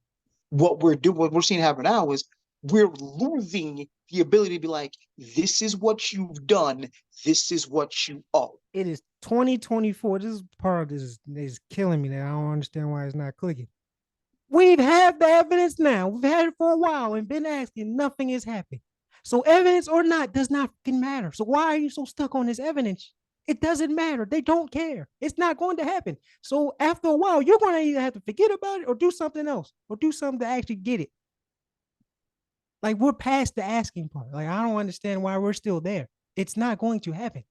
What we're doing, what we're seeing happen now is we're losing the ability to be like, this is what you've done, this is what you owe. It is 2024. This is part of this is killing me that I don't understand why it's not clicking. We've had the evidence now. We've had it for a while and been asking. Nothing is happening. So evidence or not does not fucking matter. So why are you so stuck on this evidence? It doesn't matter. They don't care. It's not going to happen. So after a while, you're going to either have to forget about it or do something else or do something to actually get it. Like we're past the asking part. Like I don't understand why we're still there. It's not going to happen.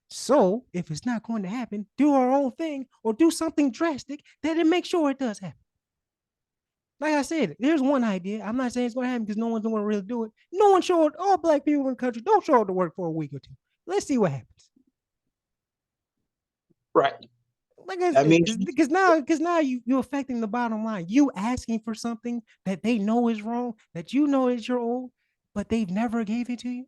So if it's not going to happen, do our own thing or do something drastic that it makes sure it does happen. Like I said, there's one idea. I'm not saying it's going to happen because no one's going to really do it. No one showed all black people in the country. Don't show up to work for a week or two. Let's see what happens. Right. Like I That said, means because now you're affecting the bottom line. You asking for something that they know is wrong, that you know is your own, but they've never gave it to you.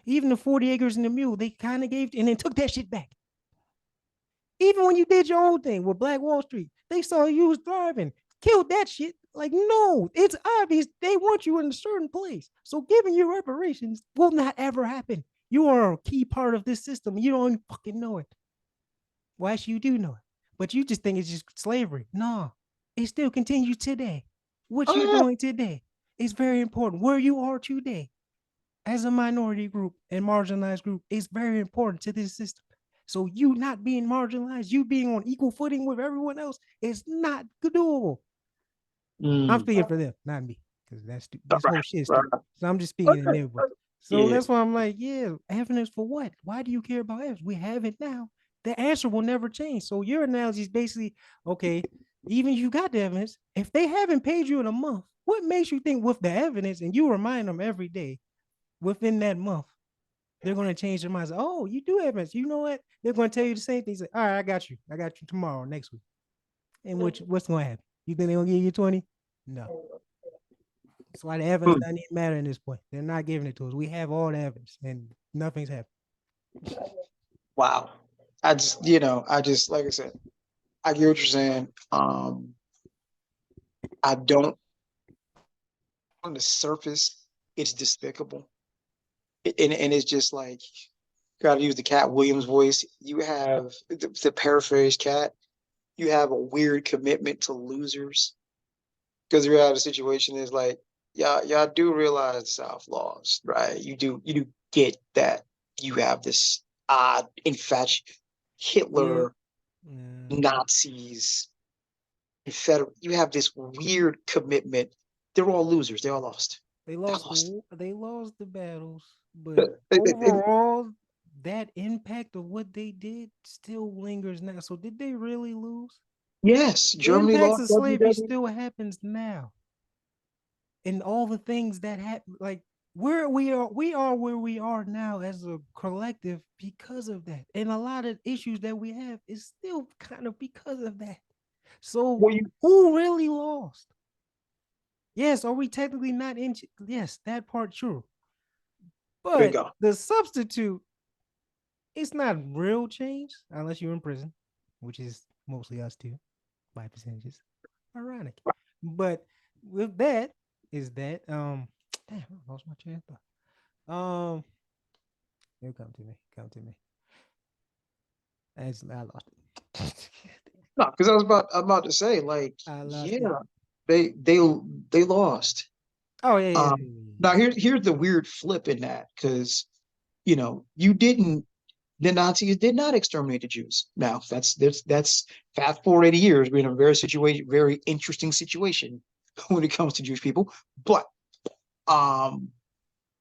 Even the 40 acres and the mule, they kind of gave and then took that shit back. Even when you did your own thing with Black Wall Street, they saw you was thriving, killed that shit. Like, no, it's obvious they want you in a certain place. So giving you reparations will not ever happen. You are a key part of this system. You don't even fucking know it. Well, actually, you do know it, but you just think it's just slavery. No, it still continues today. What you're oh doing today is very important. Where you are today as a minority group and marginalized group is very important to this system. So you not being marginalized, you being on equal footing with everyone else is not doable. yeah. I'm speaking for them, not me, because that's this Right, whole shit is right. stupid. So I'm just speaking in Okay. their book. So Yeah. that's why I'm like, yeah, evidence for what? Why do you care about evidence? We have it now. The answer will never change. So your analogy is basically, okay, even if you got the evidence, if they haven't paid you in a month, what makes you think with the evidence and you remind them every day within that month, they're going to change their minds? Oh, you do evidence. You know what? They're going to tell you the same thing. Say, all right, I got you. I got you tomorrow, next week. And what's going to happen? You think they're going to give you 20? No. That's why the evidence Hmm. doesn't even matter in this point. They're not giving it to us. We have all the evidence and nothing's happened. Wow. I just like I said, I get what you're saying. I don't on the surface, it's despicable. And it's just like gotta use the Cat Williams voice. You have the paraphrase Cat, you have a weird commitment to losers. Because the reality of the situation is like, y'all do realize the South laws, right? You do get that you have this odd infatuation, Yeah. Hitler, Yeah. Nazis, Confederate. You have this weird commitment. They're all losers. They all lost. They all lost. They lost the battles, but It- it- it- overall, that impact of what they did still lingers now. So did they really lose? yes, The Germany impacts lost of slavery WW. still happens now. And all the things that happen, like where we are where we are now as a collective because of that. And a lot of issues that we have is still kind of because of that. So Well, you who really lost? Yes, are we technically not in? Yes, that part true. But bingo. the substitute It's not real change unless you're in prison, which is mostly us too, by percentages. Ironic. But with that, is that damn, I lost my train of thought. It'll come to me. Come to me. I lost it. No, because I was about to say, like, I lost it. yeah, they they they lost. Oh yeah, yeah, Um, yeah, now here's the weird flip in that, because you didn't the Nazis did not exterminate the Jews. Now that's fast forward 80 years, we're in a very interesting situation when it comes to Jewish people. But um,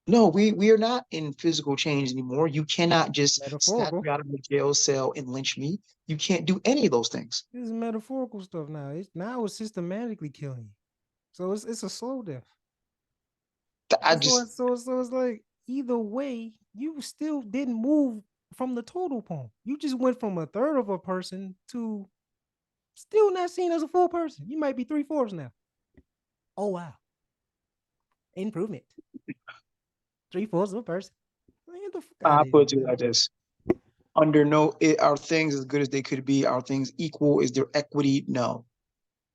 no, we are not in physical change anymore. You cannot just snatch metaphorical. me out of a jail cell and lynch me. You can't do any of those things. This is metaphorical stuff now. It's systematically killing you. So it's a slow death. I So just it's like either way, you still didn't move from the total point. You just went from a third of a person to still not seen as a full person. You might be three-fourths now. Oh wow, improvement. Three-fourths of a person. Man, get the fuck out I of here, put it to you man. like this. Under no are things as good as they could be? Are things equal? Is there equity? No.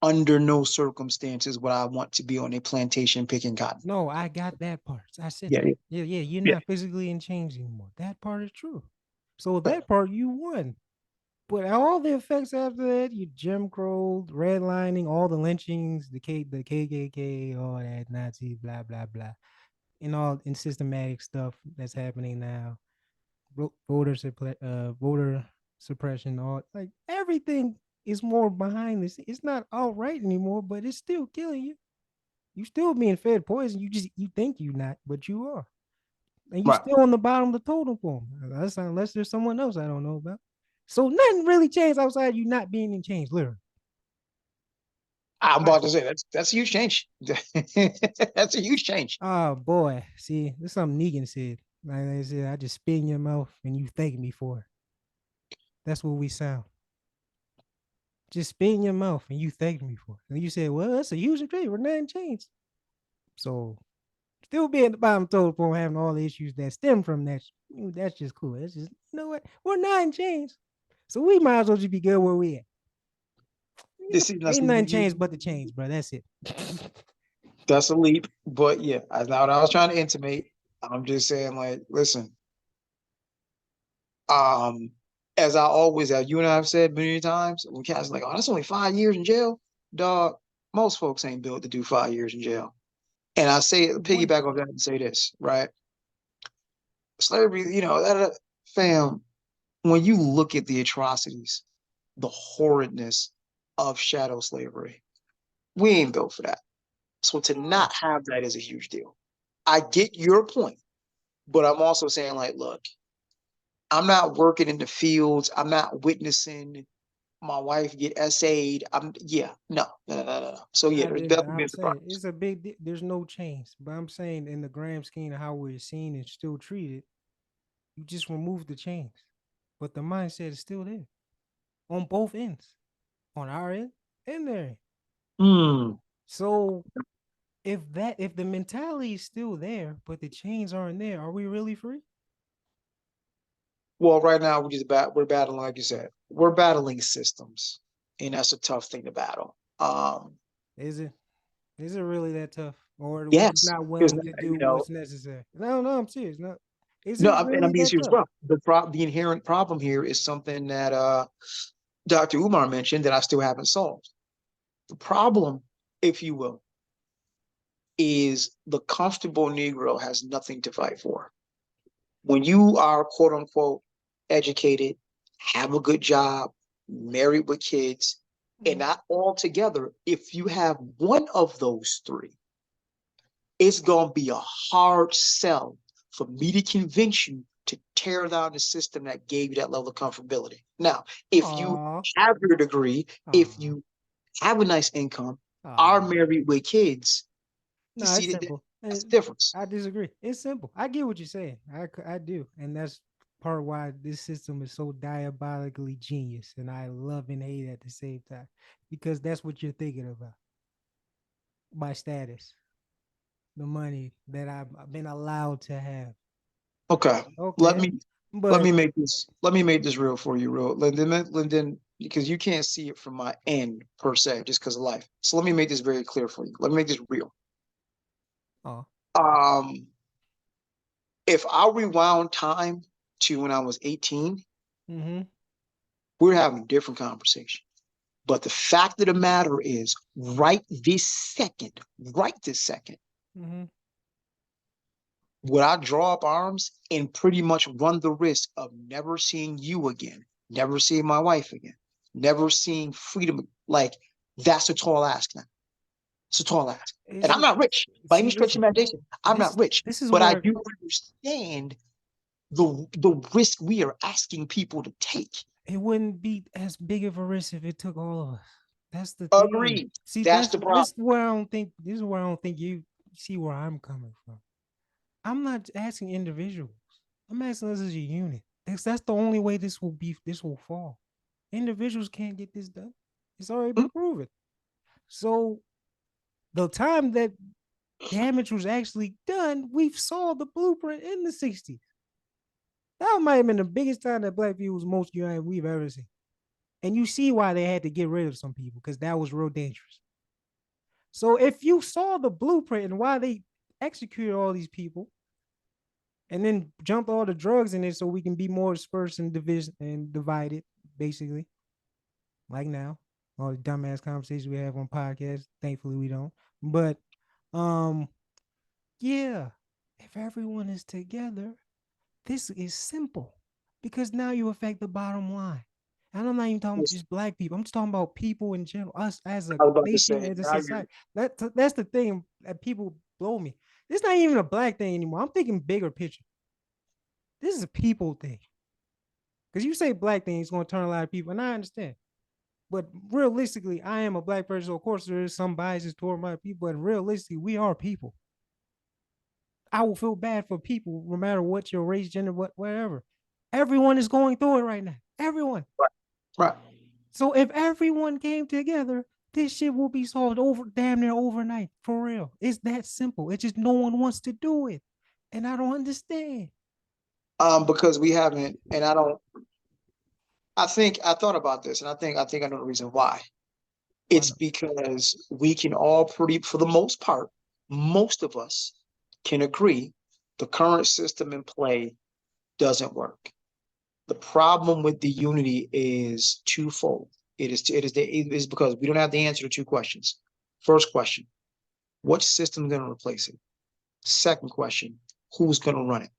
Under no circumstances would I want to be on a plantation picking cotton. No, I got that part. I said Yeah, that. Yeah, yeah. You're yeah. not physically in change anymore. That part is true. So Yeah. that part you won. But all the effects after that, you Jim Crow, redlining, all the lynchings, the KKK, all that Nazi, blah blah blah, and all in systematic stuff that's happening now, voter suppression, all like everything is more behind this. It's not all right anymore, but it's still killing you. You still being fed poison. You think you not, but you are, and you Right. still on the bottom of the totem pole. Unless there's someone else I don't know about. So nothing really changed outside you not being in change, literally. I'm Right. about to say that's a huge change. That's a huge change. Oh boy, see, this is something Negan said. Like I said, I just spit in your mouth and you thank me for it. That's what we sound. Just spit in your mouth and you thank me for it. And you said, well, that's a huge change. We're not in change. So still being at the bottom total point, having all the issues that stem from that, that's just cool. That's just, you know what? We're not in change. So we might as well just be good where we at. This is Ain't nothing nothing changed but the change, bro. That's it. that's a leap, but yeah, that's not what I was trying to intimate. I'm just saying, like, listen, um, as you and I have said many times, when cats like, oh, that's only 5 years in jail, dog. Most folks ain't built to do 5 years in jail. And I say, One. piggyback on that and say this, right? Slavery, fam, when you look at the atrocities, the horridness of shadow slavery, we ain't built for that. So to Oh, not have that is a huge deal. I get your point, but I'm also saying, like, look, I'm not working in the fields. I'm not witnessing my wife get essayed. No. So yeah, I there's did. definitely I'm been some saying progress. it's a there's no change, but I'm saying in the grand scheme of how we're seen and still treated, you just remove the change, but the mindset is still there on both ends, on our end and their end. Hmm. So if the mentality is still there, but the chains aren't there, are we really free? Well, right now we're battling, like you said, we're battling systems, and that's a tough thing to battle. Is it? Is it really that tough, or are we just Yes, not because willing to do what's necessary? No, no, I'm serious. No, is no, it and really I'm being that serious, tough? bro. The inherent problem here is something that Dr. Umar mentioned that I still haven't solved. The problem, if you will, is the comfortable Negro has nothing to fight for. When you are quote unquote educated, have a good job, married with kids, and Mm. not all together, if you have one of those three, it's going to be a hard sell for me to convince you to tear down the system that gave you that level of comfortability. Now, if you Aw, have your degree, if aw, you have a nice income, are aw. married with kids, you No, it's see that simple. that's the difference. I disagree. It's simple. I get what you're saying. I do, and that's part why this system is so diabolically genius, and I love and hate at the same time, because that's what you're thinking about. My status, the money that I've been allowed to have. Okay. Let Okay, me But Let me make this real for you, real Lyndon, because you can't see it from my end per se, just because of life. So let me make this very clear for you. Let me make this real. oh, Um, if I rewound time to when I was 18, mm-hmm, we're having a different conversation. But the fact of the matter is, right this second, mm-hmm. would I draw up arms and pretty much run the risk of never seeing you again, never seeing my wife again, never seeing freedom? Like, that's a tall ask now. It's a tall ask. And Is I'm it? not rich by any See, stretch of listen. imagination. I'm This not rich, this is but I where do understand the risk we are asking people to take. it wouldn't be as big of a risk if it took all of us. That's the thing. Agreed. See, That's the problem. this is where I don't think this is where I don't think you see where I'm coming from. I'm not asking individuals. I'm asking us as a unit. That's the only way this will fall. Individuals can't get this done. It's already been proven. So the time that damage was actually done, we've saw the blueprint in the 60s. That might have been the biggest time that black people was most united we've ever seen. And you see why they had to get rid of some people, because that was real dangerous. So if you saw the blueprint and why they executed all these people and then jumped all the drugs in it so we can be more dispersed and division and divided, basically, like now, all the dumbass conversations we have on podcasts. Thankfully we don't. But um, yeah, if everyone is together, this is simple because now you affect the bottom line. And I'm not even talking about just black people. I'm just talking about people in general, us as a I was about to nation, say, as a now you're society. That's the thing that people blow me. It's not even a black thing anymore. I'm thinking bigger picture. This is a people thing. Because you say black thing, it's going to turn a lot of people, and I understand. But realistically, I am a black person. So of course, there is some biases toward my people, but realistically, we are people. I will feel bad for people, no matter what your race, gender, whatever. Everyone is going through it right now. Everyone. right. Right. So if everyone came together, this shit will be solved over damn near overnight. For real. It's that simple. It's just no one wants to do it. And I don't understand. Because we haven't, and I don't. I think I thought about this, and I think I know the reason why. Why It's not? because we can all pretty, for the most part, most of us can agree the current system in play doesn't work. The problem with the unity is twofold. It is because we don't have the answer to two questions. First question, what system is going to replace it? Second question, who's going to run it?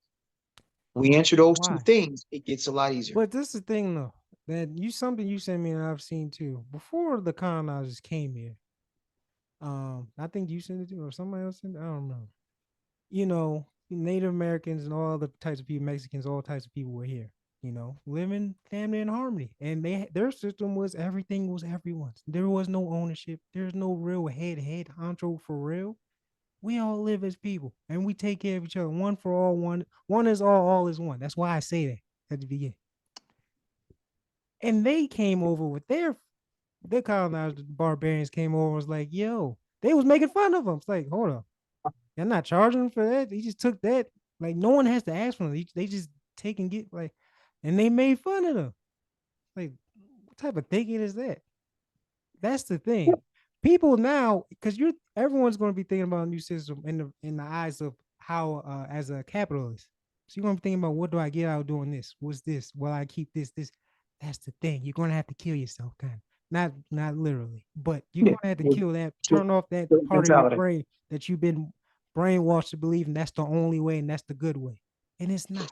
We answer those two Why? things, it gets a lot easier. But this is the thing though. That you something you sent me and I've seen too. Before the colonizers came here, I think you sent it to or somebody else sent it. I don't remember. You know, Native Americans and all other types of people, Mexicans, all types of people were here, you know, living family in harmony. And their system was everything was everyone's. There was no ownership. There's no real head honcho for real. We all live as people and we take care of each other. One for all is all is one. That's why I say that at the beginning. And they came over with their colonizers, the barbarians came over and was like, yo, they was making fun of them. It's like, hold up. They're not charging them for that. They just took that. Like no one has to ask for them. They just take and get like, and they made fun of them. Like, what type of thinking is that? That's the thing. People now, because you're everyone's going to be thinking about a new system in the eyes of how as a capitalist. So you're going to be thinking about what do I get out of doing this? What's this? Will I keep this? This? That's the thing. You're going to have to kill yourself, kind of. Not literally, but you're Yeah. going to have to kill that. Turn off that part of your Mentality. brain that you've been brainwashed to believe, and that's the only way, and that's the good way. And it's not.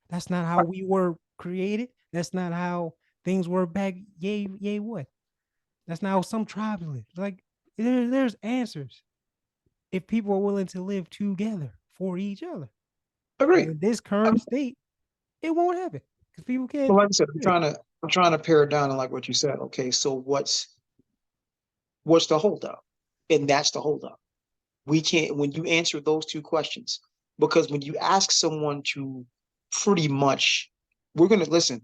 That's not how we were created. That's not how things were back. Yay, what? That's not how some tribes live. Like there's answers if people are willing to live together for each other. But Agree. in this current state, it won't happen because people But can't. like I said, I'm trying to pare it down and like what you said. Okay, so what's the holdup? And that's the holdup. We can't when you answer those two questions, because when you ask someone to pretty much, we're gonna listen,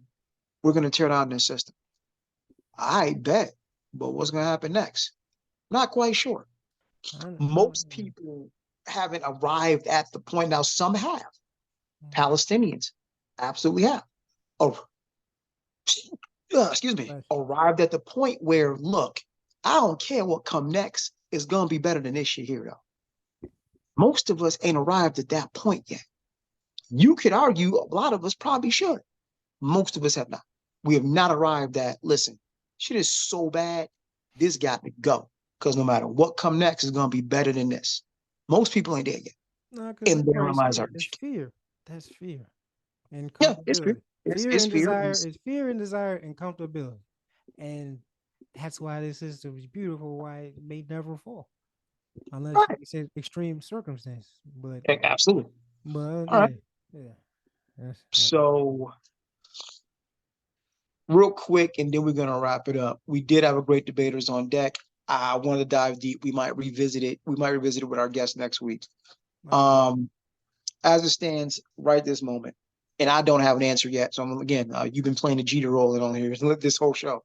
we're gonna tear down this system. I bet, but what's gonna happen next? Not quite sure. I, Most people haven't arrived at the point. Now, some have. Palestinians, absolutely have. Oh, excuse me, But arrived at the point where, look, I don't care what come next. It's gonna be better than this shit here, though. Most of us ain't arrived at that point yet. You could argue a lot of us probably should. Most of us have not. We have not arrived at, listen, shit is so bad, this got to go. Because no matter what come next is going to be better than this. Most people ain't there yet. no, because And that's therein probably lies our scared. It's issue. fear. That's fear and Yeah, it's fear. comfortability. It's, Fear it's and fear. desire It's, is fear and desire and comfortability. And that's why this system is beautiful, why it may never fall. Unless right. you say extreme circumstances. Absolutely. But All right. yeah, yeah. That's So, real quick, and then we're going to wrap it up. We did have a great debaters on deck. I wanted to dive deep. We might revisit it. We might revisit it with our guest next week. I agree. Um, as it stands right this moment, and I don't have an answer yet. So I'm, again, you've been playing the Jeter role on here this whole show.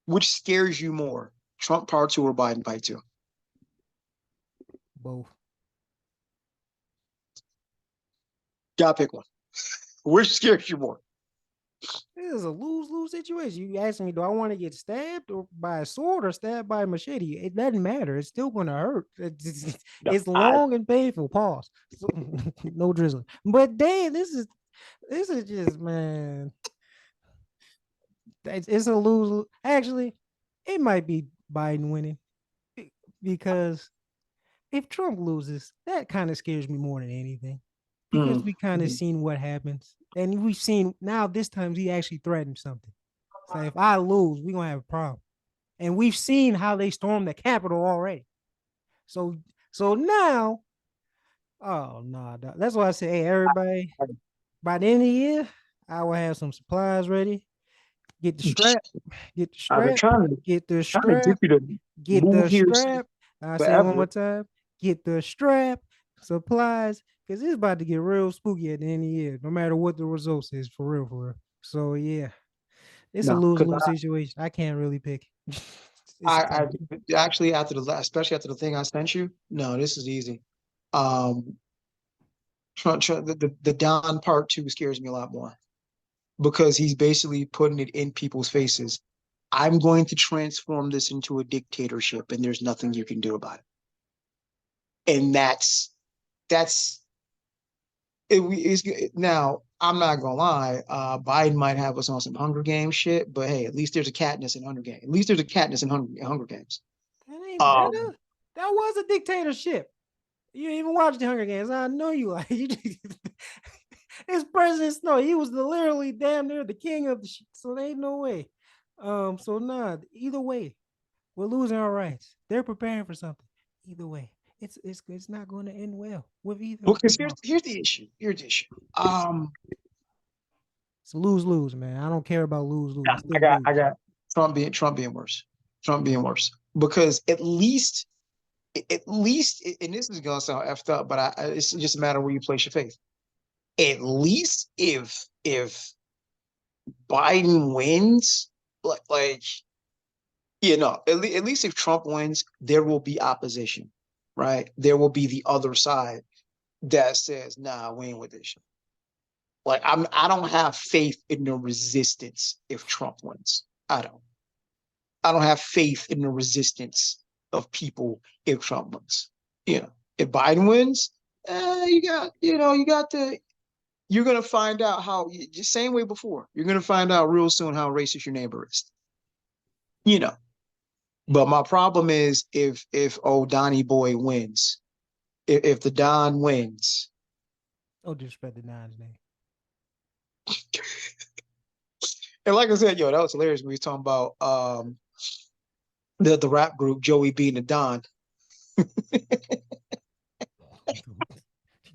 Which scares you more, Trump part two or Biden part two? Both. Gotta pick one. Which scares you more? This is a lose-lose situation. You asking me, do I want to get stabbed or by a sword or stabbed by a machete? It doesn't matter. It's still going to hurt. No, It's long and painful. Pause. So, no drizzling. But damn, this is just man. It's a lose. Actually, it might be Biden winning because if Trump loses, that kind of scares me more than anything because mm, we kind of mm, seen what happens. And we've seen now this time he actually threatened something. So if I lose, we're gonna have a problem. And we've seen how they stormed the Capitol already. So now, oh no, that's why I say, hey, everybody, by the end of the year, I will have some supplies ready. Get the strap, get the I've been strap, get the trying to get strap, you to get move the here strap. I say it one more forever. time. Get the strap, supplies, because it's about to get real spooky at the end of the year, no matter what the results is, for real, for real. So yeah, it's a No, lose because lose situation. I can't really pick. It's I tough. actually after especially after the thing I sent you, no, this is easy. Um, the Don part two scares me a lot more because he's basically putting it in people's faces. I'm going to transform this into a dictatorship, and there's nothing you can do about it. And that's it's now. I'm not gonna lie. Biden might have us on some Hunger Games shit, but hey, at least there's a Katniss in Hunger Games. At least there's a Katniss in Hunger Games. That ain't Um, better. That was a dictatorship. You even watched the Hunger Games. I know you like you. It's President Snow. He was literally damn near the king of the shit. So there ain't no way. So nah, either way, we're losing our rights. They're preparing for something. Either way, it's not going to end well with either of because them. here's the issue. Here's the issue. Um, It's lose lose, man. I don't care about lose lose. yeah, It's still I lose. got Trump being worse. Trump being worse because at least, and this is gonna sound effed up, but it's just a matter of where you place your faith. At least if Biden wins, like at least if Trump wins, there will be opposition, right? There will be the other side that says, "Nah, we ain't with this shit." Like I don't have faith in the resistance if Trump wins. I don't. I don't have faith in the resistance of people if Trump wins. If Biden wins, you got the. You're gonna find out how just same way before. You're gonna find out real soon how racist your neighbor is. You know. But my problem is if old Donnie Boy wins, if the Don wins, Oh, disrespect the nine's name. and like I said, that was hilarious. We were talking about the rap group Joey B and the Don.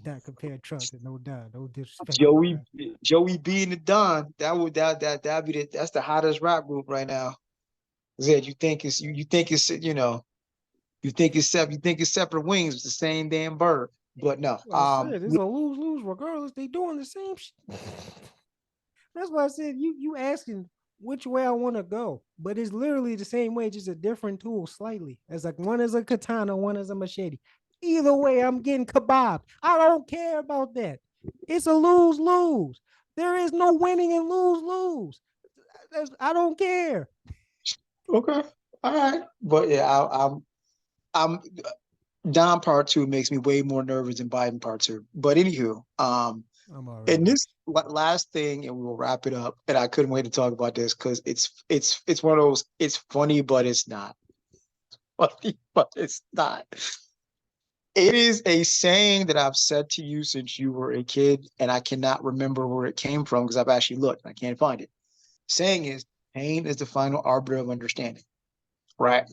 Not compare Trump to no Don. No disrespect. Joey Joey B and the Don. That'd be that's the hottest rap group right now. Zed, you think it's you think it's separate wings, it's the same damn bird. But no. I said it's a lose lose regardless. They doing the same shit. That's why I said you asking which way I want to go, but it's literally the same way, just a different tool slightly. It's like one is a katana, one is a machete. Either way, I'm getting kebab. I don't care about that. It's a lose lose. There is no winning and lose. I don't care. Okay. All right. But yeah, I'm Don part two makes me way more nervous than Biden part two. But anywho, I'm and already. this last thing, and we will wrap it up. And I couldn't wait to talk about this because it's one of those. It's funny, but it's not funny, but it's not. It is a saying that I've said to you since you were a kid, and I cannot remember where it came from because I've actually looked and I can't find it. Saying is, pain is the final arbiter of understanding, right?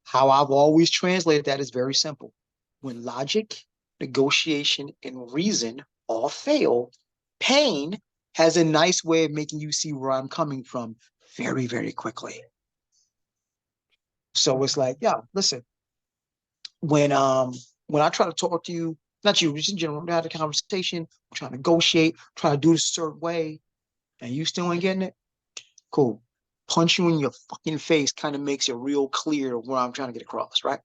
How I've always translated that is very simple. When logic, negotiation, and reason all fail, pain has a nice way of making you see where I'm coming from very, very quickly. So it's like, yeah, listen, when um when I try to talk to you, not you, just in general, we had a conversation, trying to negotiate, try to do this a certain way, and you still ain't getting it, cool. Punch you in your fucking face kind of makes it real clear where I'm trying to get across, right?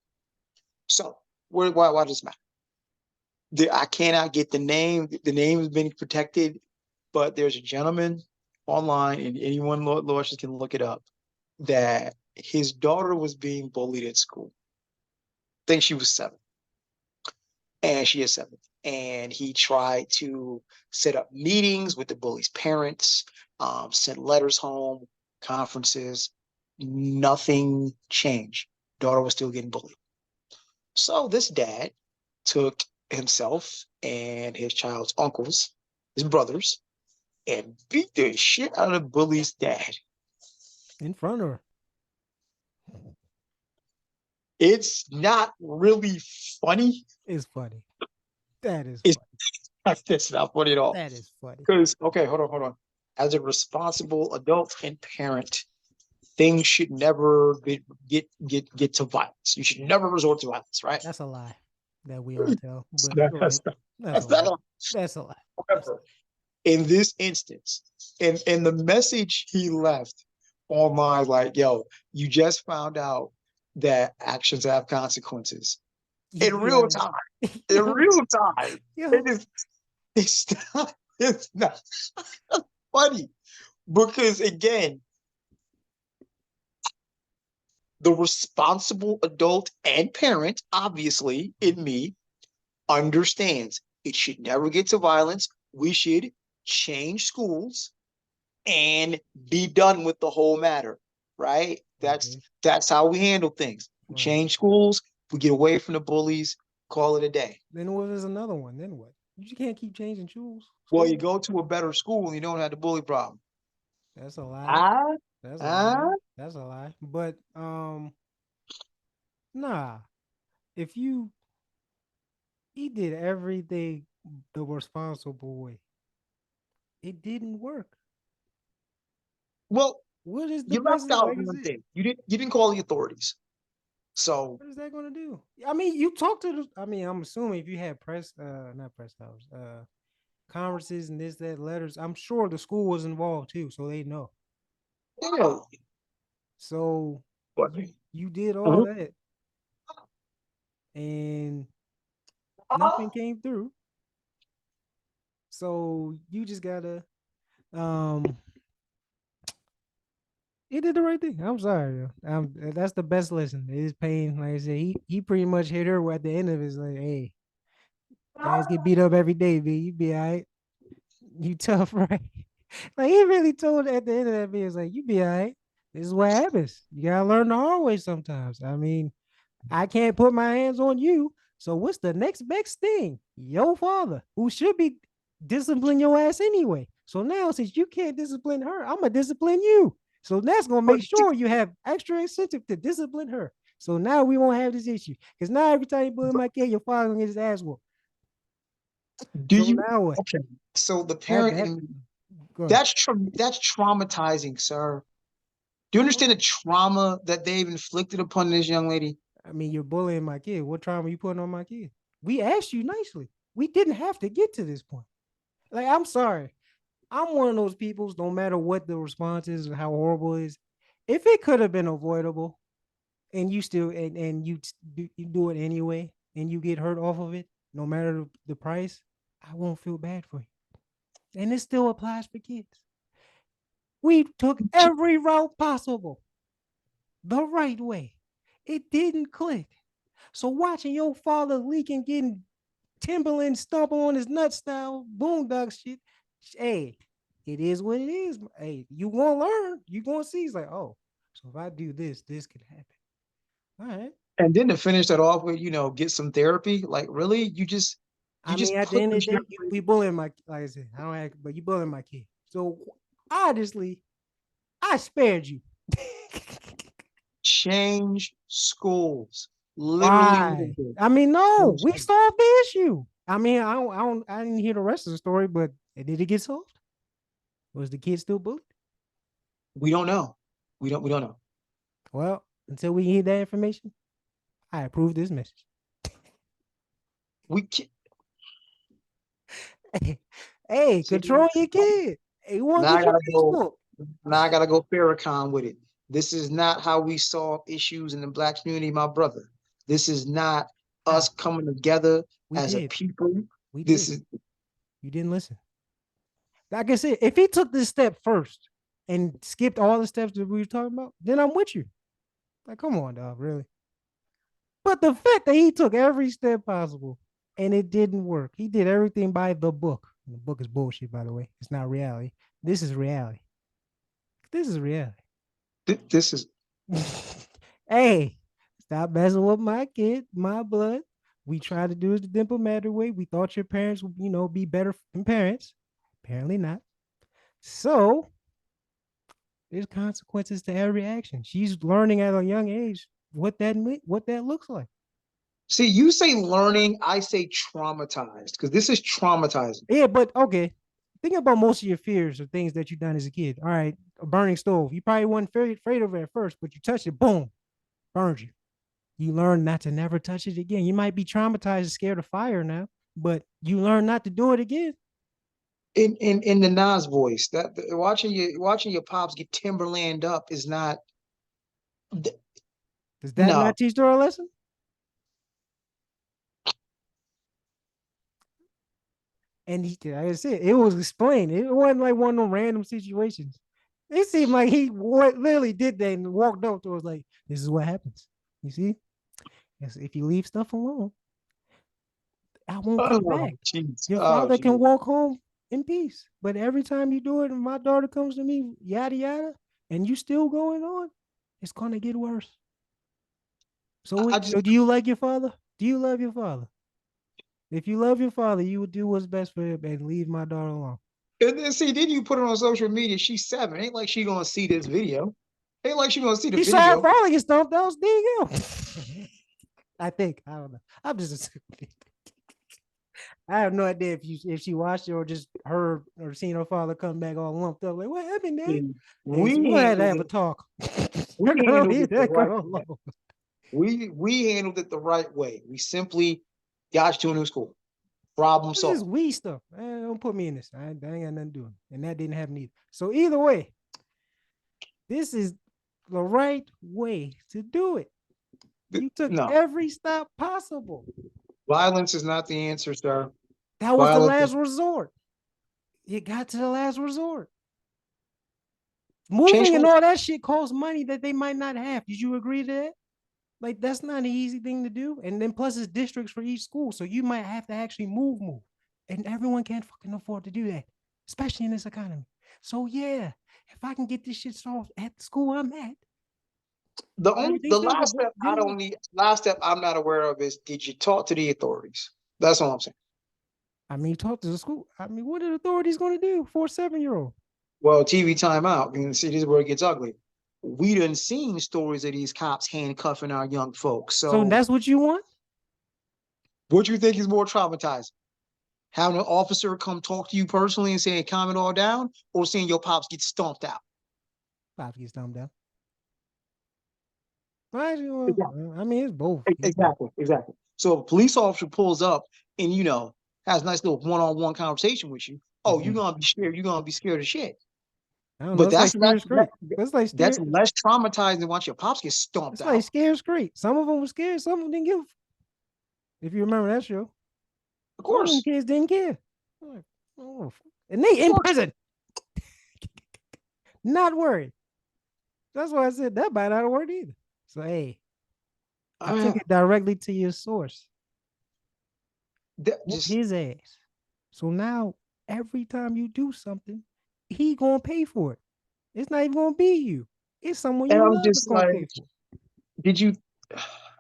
So why does this matter? I cannot get the name. The name has been protected, but there's a gentleman online, and anyone lawyers can look it up, that his daughter was being bullied at school. I think she was 7, and she is 7. And he tried to set up meetings with the bully's parents, sent letters home, conferences. Nothing changed. Daughter was still getting bullied. So this dad took himself and his child's uncles, his brothers, and beat the shit out of the bully's dad. In front of her. It's not really funny. It's funny. That is It's, funny. it's not funny at all. That is funny. Because, okay, hold on. As a responsible adult and parent, things should never get to violence. You should never resort to violence, right? That's a lie that we all tell. But go ahead. That's That's a that's not lie. a That's a lie. That's a however, in this instance, and the message he left online, like, yo, you just found out that actions have consequences in real lie. time. Yeah. In Yo, real time. yo. It is it's not funny. Because again, the responsible adult and parent, obviously, in me, understands it should never get to violence. We should change schools and be done with the whole matter, right? That's Okay. that's how we handle things. We Right. change schools, we get away from the bullies, call it a day. Then what is another one? Then what? You can't keep changing schools. Well, you School. go to a better school and you don't have the bully problem. That's a lie. Ah, That's a ah. lie. That's a lie. But nah. If you he did everything the responsible way, it didn't work. Well, What is the you left message? out Like I one said, thing. You didn't call the authorities. So what is that going to do? I mean, you talk to the. I mean, I'm assuming if you had press, not press hours, conferences and this, that, letters, I'm sure the school was involved too, so they know. yeah, So but you did all Mhm. that and nothing came through. So you just gotta um he did the right thing. I'm sorry. Yo. That's the best lesson. It is pain. Like I said, he pretty much hit her at the end of it. It's like, hey, guys get beat up every day, B. You be all right. You tough, right? Like he really told at the end of that video, it's like, you be all right. This is what happens. You gotta learn the hard way sometimes. I mean, I can't put my hands on you. So what's the next best thing? Your father, who should be discipline your ass anyway. So now, since you can't discipline her, I'm gonna discipline you. So that's gonna but make sure you have extra incentive to discipline her. So now we won't have this issue. Because now every time you bully my kid, your father gonna get his ass whooped. do So you now what? okay? So the That parent that in me, go ahead. that's traumatizing, sir. Do you understand the trauma that they've inflicted upon this young lady? I mean, you're bullying my kid. What trauma you putting on my kid? We asked you nicely. We didn't have to get to this point. Like, I'm sorry. I'm one of those peoples, no matter what the response is and how horrible it is, if it could have been avoidable and you still and you do it anyway and you get hurt off of it, no matter the price, I won't feel bad for you. and it still applies for kids. We took every route possible the right way. It didn't click. So watching your father leaking, getting Timberland stumble on his nut style, boondock shit, hey, it is what it is. Hey, you gonna learn. You gonna see. It's like, oh, so if I do this, this could happen. All right. And then to finish that off with, get some therapy. Like, really? You I mean, just at the put end them of the day, we bullying my, like I said, I don't have, but you bullying my kid. So honestly, I spared you. change schools. Literally what Why? it did. I mean, no, Change we schools. solved the issue. I mean, I didn't hear the rest of the story, but did it get solved? Was the kid still bullied? We don't know. We don't know. Well, until we hear that information, I approve this message. We can Hey, see control your kid. Hey, you want now to I get your gotta go Facebook? now I gotta go Farrakhan with it. This is not how we solve issues in the black community, my brother. This is not us How? coming together We as a did. people. We This did. is You didn't listen. Like I said, if he took this step first and skipped all the steps that we were talking about, then I'm with you. Like, come on, dog, really. But the fact that he took every step possible and it didn't work, he did everything by the book. And the book is bullshit, by the way. It's not reality. This is reality. This is reality. this is Hey, stop messing with my kid, my blood. We tried to do it the diplomatic way. We thought your parents would, be better than parents. Apparently not. So there's consequences to every action. She's learning at a young age what that looks like. see, you say learning, I say traumatized, because this is traumatizing. Yeah, but okay. Think about most of your fears or things that you've done as a kid. All right, a burning stove. You probably weren't afraid of it at first, but you touched it, boom, burned you. You learn not to never touch it again. You might be traumatized and scared of fire now, but you learn not to do it again. In the Nas voice, that watching your pops get Timberland up is not Does that no. not teach her a lesson? And like I said, it was explained. It wasn't like one of them random situations. It seemed like he literally did that and walked up to us like, "This is what happens." You see, if you leave stuff alone, I won't come Oh back. jeez. Your Oh father can jeez. walk home in peace. But every time you do it, and my daughter comes to me, yada yada, and you still going on, it's gonna get worse. So, I so just do you like your father? Do you love your father? If you love your father, you would do what's best for him and leave my daughter alone. and then see, then you put it on social media. She's 7. Ain't like she gonna see this video. Ain't like she gonna see the She saw her video. father get stomped out. There you go. I think. I don't know. I'm just assuming. I have no idea if she watched it or just heard or seen her father come back all lumped up. Like, what happened, Dad? And Hey, we so we're gonna have to handled have a it. talk. We You're gonna handled leave it the that right girl way. alone. We handled it the right way. We simply got you to a new school. Problem This is solved. we stuff. Don't put me in this. I ain't got nothing to do. And that didn't happen either. So either way, this is the right way to do it. You took No, every stop possible. violence is not the answer, sir. That was the Violence is last resort. It got to the last resort. Moving change and schools. all that shit costs money that they might not have. Did you agree to that? Like that's not an easy thing to do. And then plus it's districts for each school. So you might have to actually move. And everyone can't fucking afford to do that, especially in this economy. So yeah, if I can get this shit solved at the school I'm at, The everything's good. last But step I then don't need. Last step I'm not aware of is did you talk to the authorities? That's all I'm saying. I mean, talk to the school. I mean, what are the authorities going to do for a 7-year-old? Well, TV timeout. And see, this is where it gets ugly. We done seen stories of these cops handcuffing our young folks. So So, that's what you want? what do you think is more traumatizing? Having an officer come talk to you personally and saying, calm it all down, or seeing your pops get stomped out? Pops gets thumbed down. Right? Exactly. I mean, it's both. Exactly. Exactly. So, if a police officer pulls up and, has a nice little one on one conversation with you, oh, you're Mhm. going to be scared. You're going to be scared of shit. I don't know. But It's like that's Scare less, Street. It's like that's Scare. less traumatizing than watch your pops get stomped It's like out. Scare Street. Some of them were scared. Some of them didn't give. If you remember that show, Of some of them course. kids didn't care. Like, oh, and they in prison. Not worried. That's why I said that might not work either. So hey, I took Uh, it directly to your source. that Whoop just his ass. So now every time you do something, he gonna pay for it. It's not even gonna be you. It's someone and you I'm love that's just gonna like, pay for it. did you?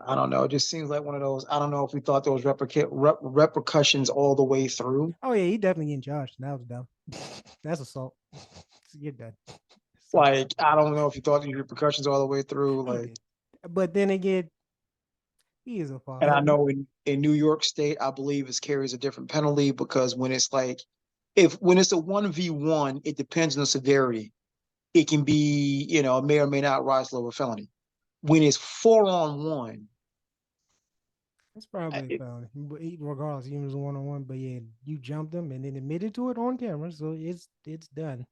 I don't know. It just seems like one of those. I don't know if we thought there was repercussions all the way through. Oh yeah, he definitely getting charged. That was dumb. That's assault. Get done. So Like, I don't know if you thought these repercussions all the way through. he Like, did. But then again, he is a and I father. know in New York State, I believe it carries a different penalty because when it's like, if when it's a 1v1, it depends on the severity. It can be, it may or may not rise to level of felony. When it's 4-on-1, It's probably it, found. But regardless, even if it was one on one. But yeah, you jumped him and then admitted to it on camera, so it's done.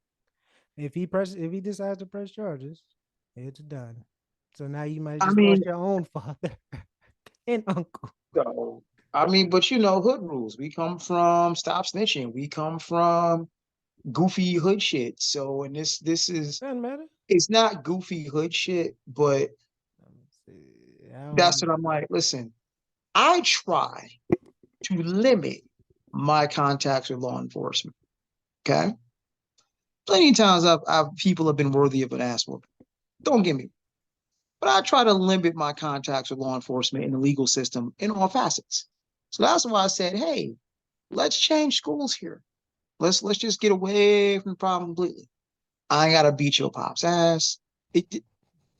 If he decides to press charges, it's done. So now you might I just mean, lost your own father and uncle. so, but hood rules. We come from stop snitching. We come from goofy hood shit. So, and this is Doesn't matter. it's not goofy hood shit, but Let me see. I that's don't. what I'm like. Listen, I try to limit my contacts with law enforcement. Okay, plenty of times people have been worthy of an ass whooping. Don't get me, but I try to limit my contacts with law enforcement in the legal system in all facets. So that's why I said, hey, let's change schools here. Let's just get away from the problem completely. I ain't gotta beat your pop's ass.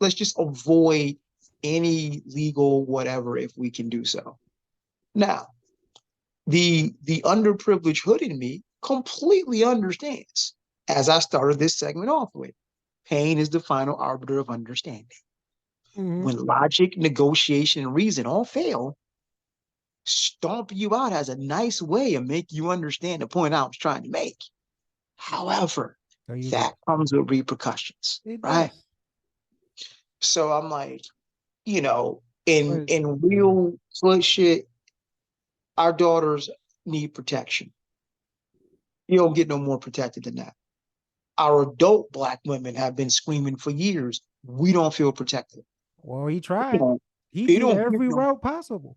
Let's just avoid any legal whatever if we can do so. Now, the underprivileged hood in me completely understands, as I started this segment off with, pain is the final arbiter of understanding. Mhm. When logic, negotiation, and reason all fail, stomp you out has a nice way of making you understand the point I was trying to make. However, There you go. that comes with repercussions, It right? does. So I'm like, in But in real hood shit, our daughters need protection. You don't get no more protected than that. Our adult black women have been screaming for years. We don't feel protected. well, he You tried. know, He they did don't get every no. route possible.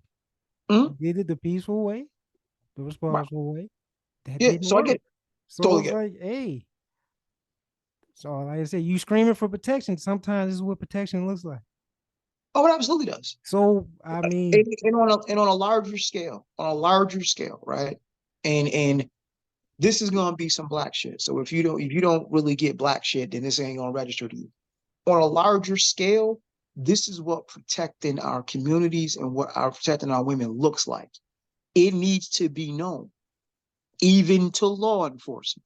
He Mm, did it the peaceful way, the right. responsible way. That Yeah, didn't so I get work. it. So Totally it's get it. like, hey, so like I said, you screaming for protection. Sometimes this is what protection looks like. Oh, it absolutely does. So I mean, And on a larger scale, right? And this is gonna be some black shit. So if you don't really get black shit, then this ain't gonna register to you. On a larger scale, this is what protecting our communities and what our protecting our women looks like. It needs to be known, even to law enforcement.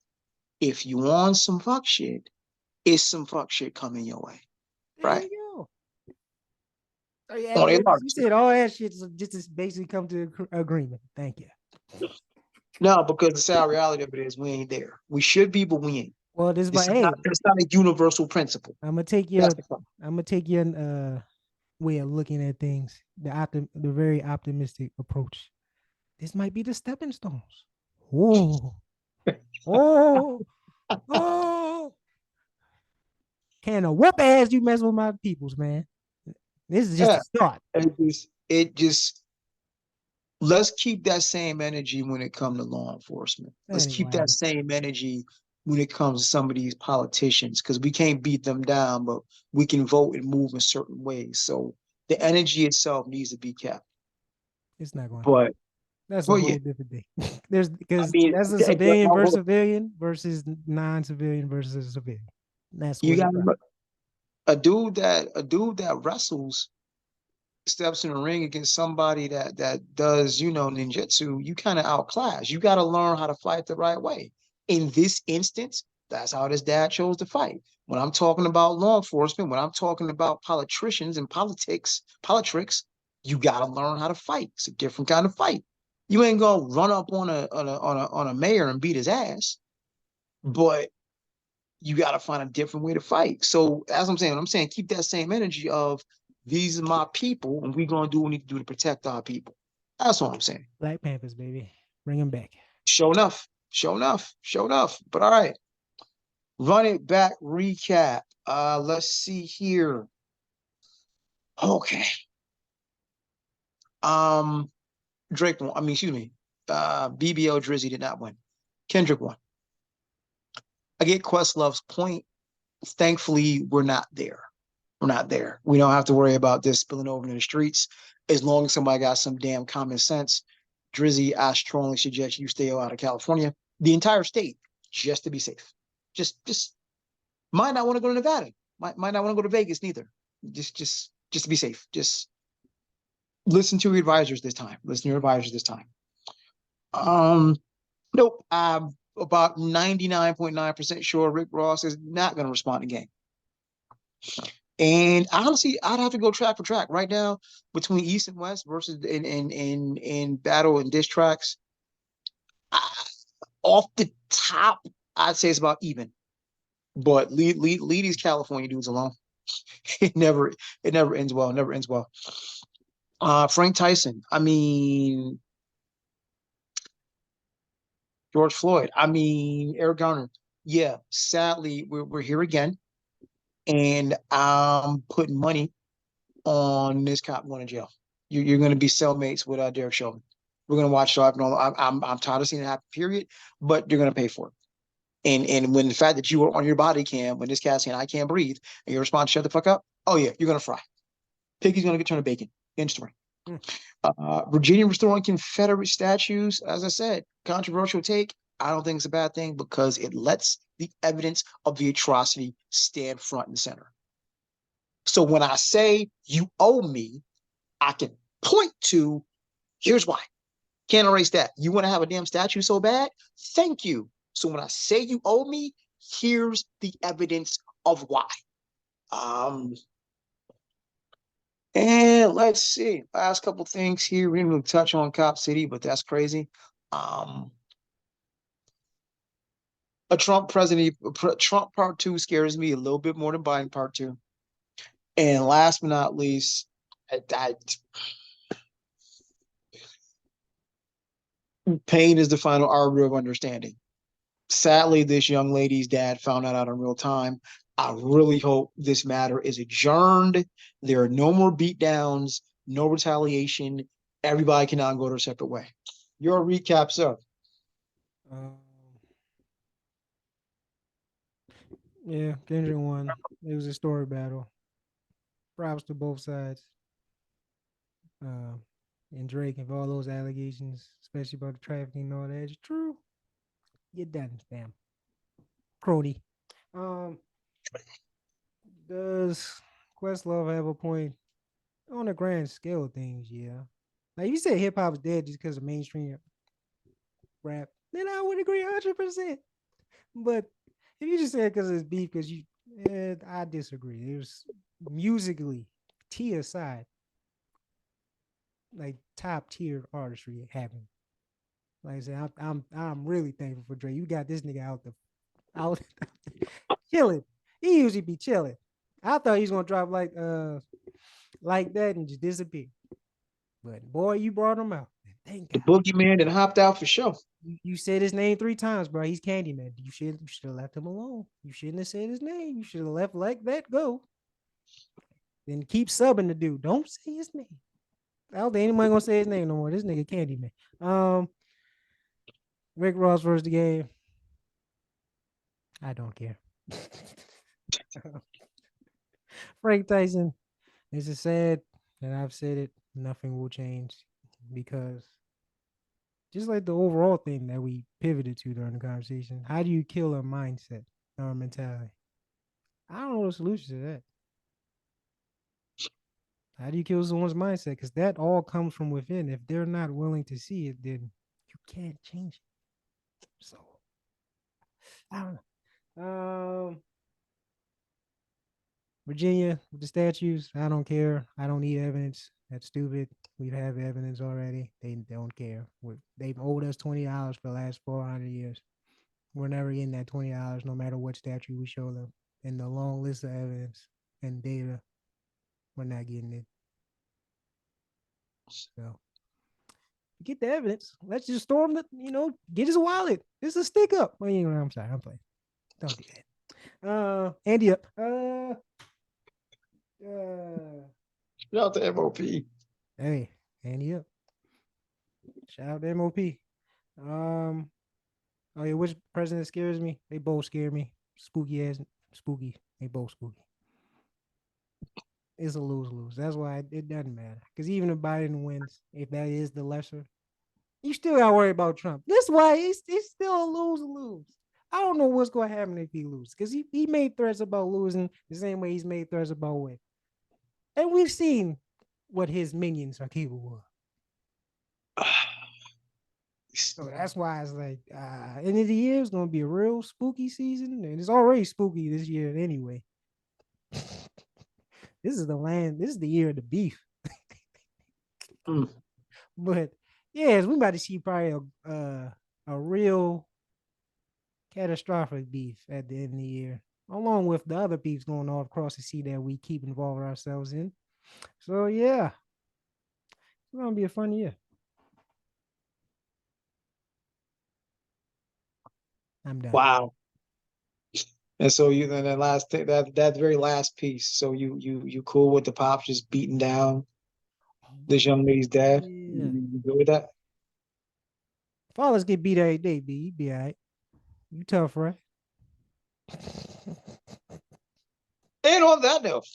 If you on some fuck shit, it's some fuck shit coming your way, there right? you go. Oh, yeah, On a large you scale. said all that shit just to basically come to agreement. Thank you. No, because the sad reality of it is we ain't there. We should be, but we ain't. Well, this, but This is hey, not. It's not a universal principle. I'm gonna take That's your, the problem. I'm gonna take your way of looking at things. The very optimistic approach. This might be the stepping stones. Whoa, oh, oh. Can a whoop ass you mess with my peoples, man? This is just Yeah, a start. it just let's keep that same energy when it comes to law enforcement. Let's keep that Anyway, same energy when it comes to some of these politicians because we can't beat them down, but we can vote and move in certain ways. So the energy itself needs to be kept. it's not going to happen. But That's a well, yeah, whole different thing. There's I because mean, that's a but civilian now versus look, civilian versus non-civilian versus civilian. That's you where the got problem. a dude that wrestles steps in the ring against somebody that does ninjutsu, you kind of outclass. You got to learn how to fight the right way. In this instance, that's how this dad chose to fight. When I'm talking about law enforcement, when I'm talking about politicians and politics, you got to learn how to fight. It's a different kind of fight. You ain't gonna run up on a mayor and beat his ass, but you got to find a different way to fight. So as I'm saying keep that same energy of these are my people, and we're gonna do what we need to do to protect our people. That's what I'm saying. Black Panthers, baby, bring them back. Show enough. Show enough. But all right, run it back. Recap. Let's see here. Okay. Um, Drake won. I mean, excuse me. BBL Drizzy did not win. Kendrick won. I get Questlove's point. Thankfully, we're not there. We're not there. We don't have to worry about this spilling over in the streets. As long as somebody got some damn common sense, Drizzy, I strongly suggest you stay out of California, the entire state, just to be safe. Just might not want to go to Nevada. Might not want to go to Vegas neither. Just to be safe. Just listen to your advisors this time. Listen to your advisors this time. Um, nope. I'm about 99.9% sure Rick Ross is not going to respond to game. And honestly, I'd have to go track for track right now between East and West versus in battle and diss tracks. Uh, Off the top, I'd say it's about even. But lead these California dudes alone. It never it never ends well. It never ends well. Frank Tyson. I mean George Floyd. I mean Eric Garner. Yeah, sadly we're here again, and I'm putting money on this cop going to jail. You're going to be cellmates with Derek Chauvin. We're going to watch it happen. I'm tired of seeing it happen. Period. But you're going to pay for it. And when the fact that you were on your body cam when this cat's saying I can't breathe, and your response shut the fuck up. Oh yeah, you're going to fry. Piggy's going to get turned to bacon. End story. Hmm. Virginia restoring Confederate statues. As I said, controversial take. I don't think it's a bad thing because it lets the evidence of the atrocity stand front and center. So when I say you owe me, I can point to here's why. Can't erase that. You want to have a damn statue so bad? Thank you. So when I say you owe me, here's the evidence of why. Um, and let's see. Last couple things here. We didn't really touch on Cop City, but that's crazy. Um, a Trump president, Trump part two scares me a little bit more than Biden part two. And last but not least, pain is the final arbiter of understanding. Sadly, this young lady's dad found out in real time. I really hope this matter is adjourned. There are no more beatdowns, no retaliation. Everybody can now go their separate way. Your recap, sir. Um, yeah, Kendrick won. It was a story battle. Props to both sides. Uh, and Drake, if all those allegations, especially about the trafficking and all that, is true, you're done, fam. Crony. Um, does Questlove have a point on a grand scale of things? Yeah. Like you said, hip hop's dead just because of mainstream rap. Then I would agree 100%. But if you just said because it's beef, because I disagree. There's musically, T aside, like top tier artistry happening. Like I said, I'm really thankful for Dre. You got this nigga out chilling. He usually be chilling. I thought he was gonna drop like that and just disappear. But boy, you brought him out. Thank The God. boogeyman that hopped out for sure. You said his name 3 times, bro. He's Candyman. You should have left him alone. You shouldn't have said his name. You should have left like that go. Then keep subbing the dude. Don't say his name. I don't think anyone gonna say his name no more. This nigga Candyman. Rick Ross versus the game. I don't care. Frank Tyson. This is sad, and I've said it. Nothing will change because just like the overall thing that we pivoted to during the conversation, how do you kill a mindset or a mentality? I don't know the solution to that. How do you kill someone's mindset? Because that all comes from within. If they're not willing to see it, then you can't change it. So I don't know. Virginia with the statues, I don't care. I don't need evidence. That's stupid. We have evidence already. They don't care. They've owed us $20 for the last 400 years. We're never getting that $20, no matter what statue we show them. In the long list of evidence and data, we're not getting it. So Get the evidence. Let's just storm the, get his wallet. This is a stick up. Well, I'm sorry, I'm playing. Don't do that. Andy up. Shout out to MOP. Hey, Andy up. Shout out to MOP. Oh yeah, which president scares me? They both scare me. Spooky ass, spooky. They both spooky. It's a lose lose. That's why it doesn't matter. Because even if Biden wins, if that is the lesser, you still got to worry about Trump. That's why it's still a lose lose. I don't know what's going to happen if he loses because he made threats about losing the same way he's made threats about winning. And we've seen what his minions are capable of. So that's why it's like end of the year is gonna be a real spooky season, and it's already spooky this year anyway. This is the land. This is the year of the beef. Mm. But yeah, we about to see probably a real catastrophic beef at the end of the year, along with the other beefs going all across the sea that we keep involving ourselves in. So yeah, it's gonna be a fun year. I'm done. Wow. And so you then that last thing that very last piece. So you cool with the pops just beating down this young lady's dad? Yeah. You good with that? Fathers get beat every day, B. You be all right. You tough, right? And on that note.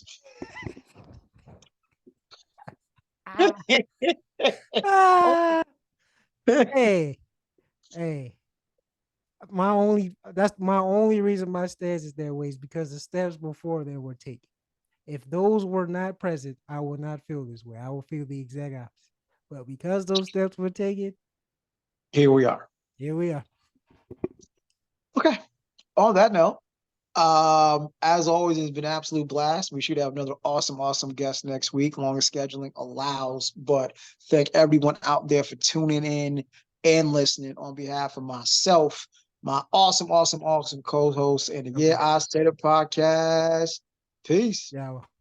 Ah, hey, hey. That's my only reason my stance is that way is because the steps before they were taken. If those were not present, I would not feel this way. I would feel the exact opposite. But because those steps were taken, Here we are. here we are. Okay. On that note, as always, it's been an absolute blast. We should have another awesome guest next week, long as scheduling allows. But thank everyone out there for tuning in and listening on behalf of myself, my awesome co-host, and the Yeah, I Said It podcast. Peace. Yeah.